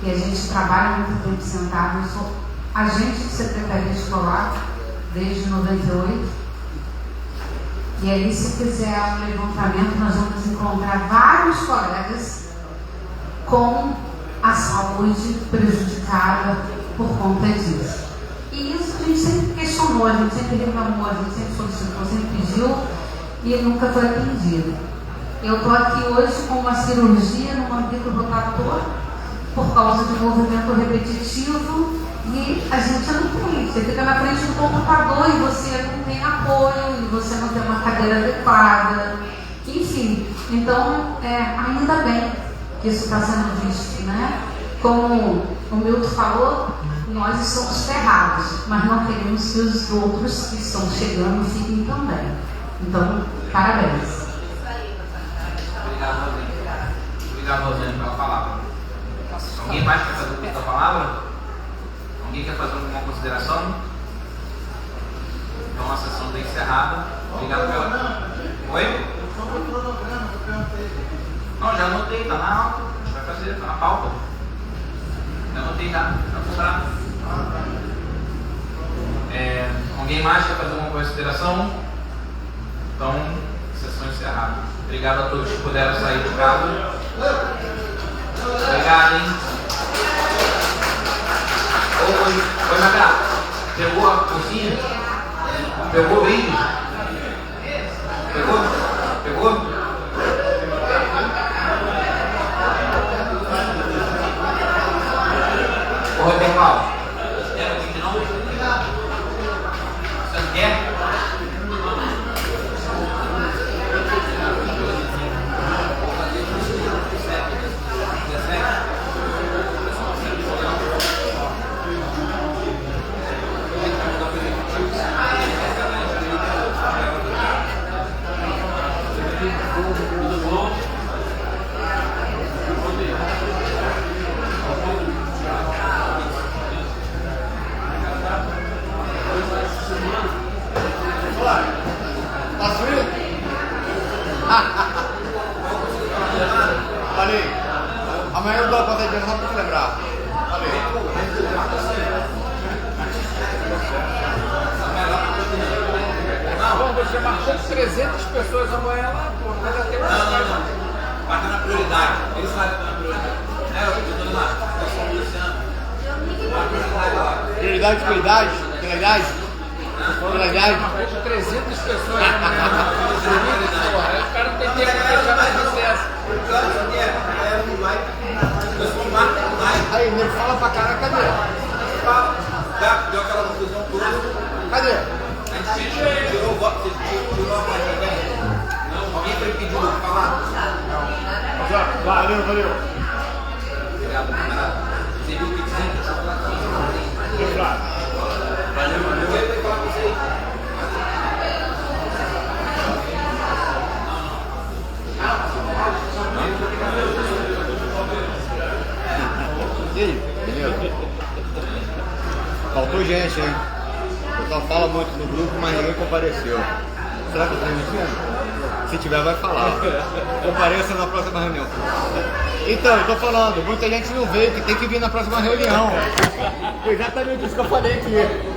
que a gente trabalha muito tempo sentado. Eu sou agente de secretaria escolar desde 98. E aí, se fizer um levantamento, nós vamos encontrar vários colegas com a saúde prejudicada por conta disso. E isso a gente sempre questionou, a gente sempre reclamou, a gente sempre solicitou, sempre pediu e nunca foi atendido. Eu estou aqui hoje com uma cirurgia no manguito rotator por causa de movimento repetitivo e a gente não tem. Você fica na frente do computador e você não tem apoio, e você não tem uma cadeira adequada, enfim. Então, ainda bem que isso está sendo visto, né? Como o Milton falou, nós estamos ferrados, mas não queremos que os outros que estão chegando fiquem também. Então, parabéns. Obrigado, Rosane. Obrigado, Rosane, pela palavra. Alguém mais quer fazer o uso da palavra? Alguém quer fazer alguma consideração? Então a sessão está encerrada. Obrigado pela. Oi? Não, já anotei, está na alta. A gente vai fazer, está na pauta. Já anotei, já cobrar. Alguém mais quer fazer alguma consideração? Então, sessão encerrada. Obrigado a todos que puderam sair de casa. Obrigado, hein? Oi, Maga. Pegou a cozinha? Pegou o brinde? Pegou? Ô, Rodrigo Paulo, quer o brinde não? Você não quer? 300 pessoas amanhã lá, pô, não vai dar tempo de fazer. Vai estar na prioridade. Ele sabe que está na prioridade. Eu tô lá. Eu sou o Luciano. Prioridade. Prioridade. 300 pessoas amanhã. Aí os caras não tem tempo de fechar mais acesso. Eu sou um marketing online. Aí, nego fala pra caralho, cadê? Deu aquela confusão toda. Cadê? A gente tirou o voto, tirou a voz de alguém? Não, alguém foi pedir pra falar? Não. Valeu. Obrigado, camarada. Você viu o pixinho de chocolate? Valeu. Eu vou falar com você aí. E aí, beleza? Faltou gente, hein? O pessoal fala muito no grupo, mas ninguém compareceu. Será que eu estou mentindo? Se tiver, vai falar. Compareça na próxima reunião. Então, eu tô falando, muita gente não veio, que tem que vir na próxima reunião. Foi exatamente isso que eu falei aqui.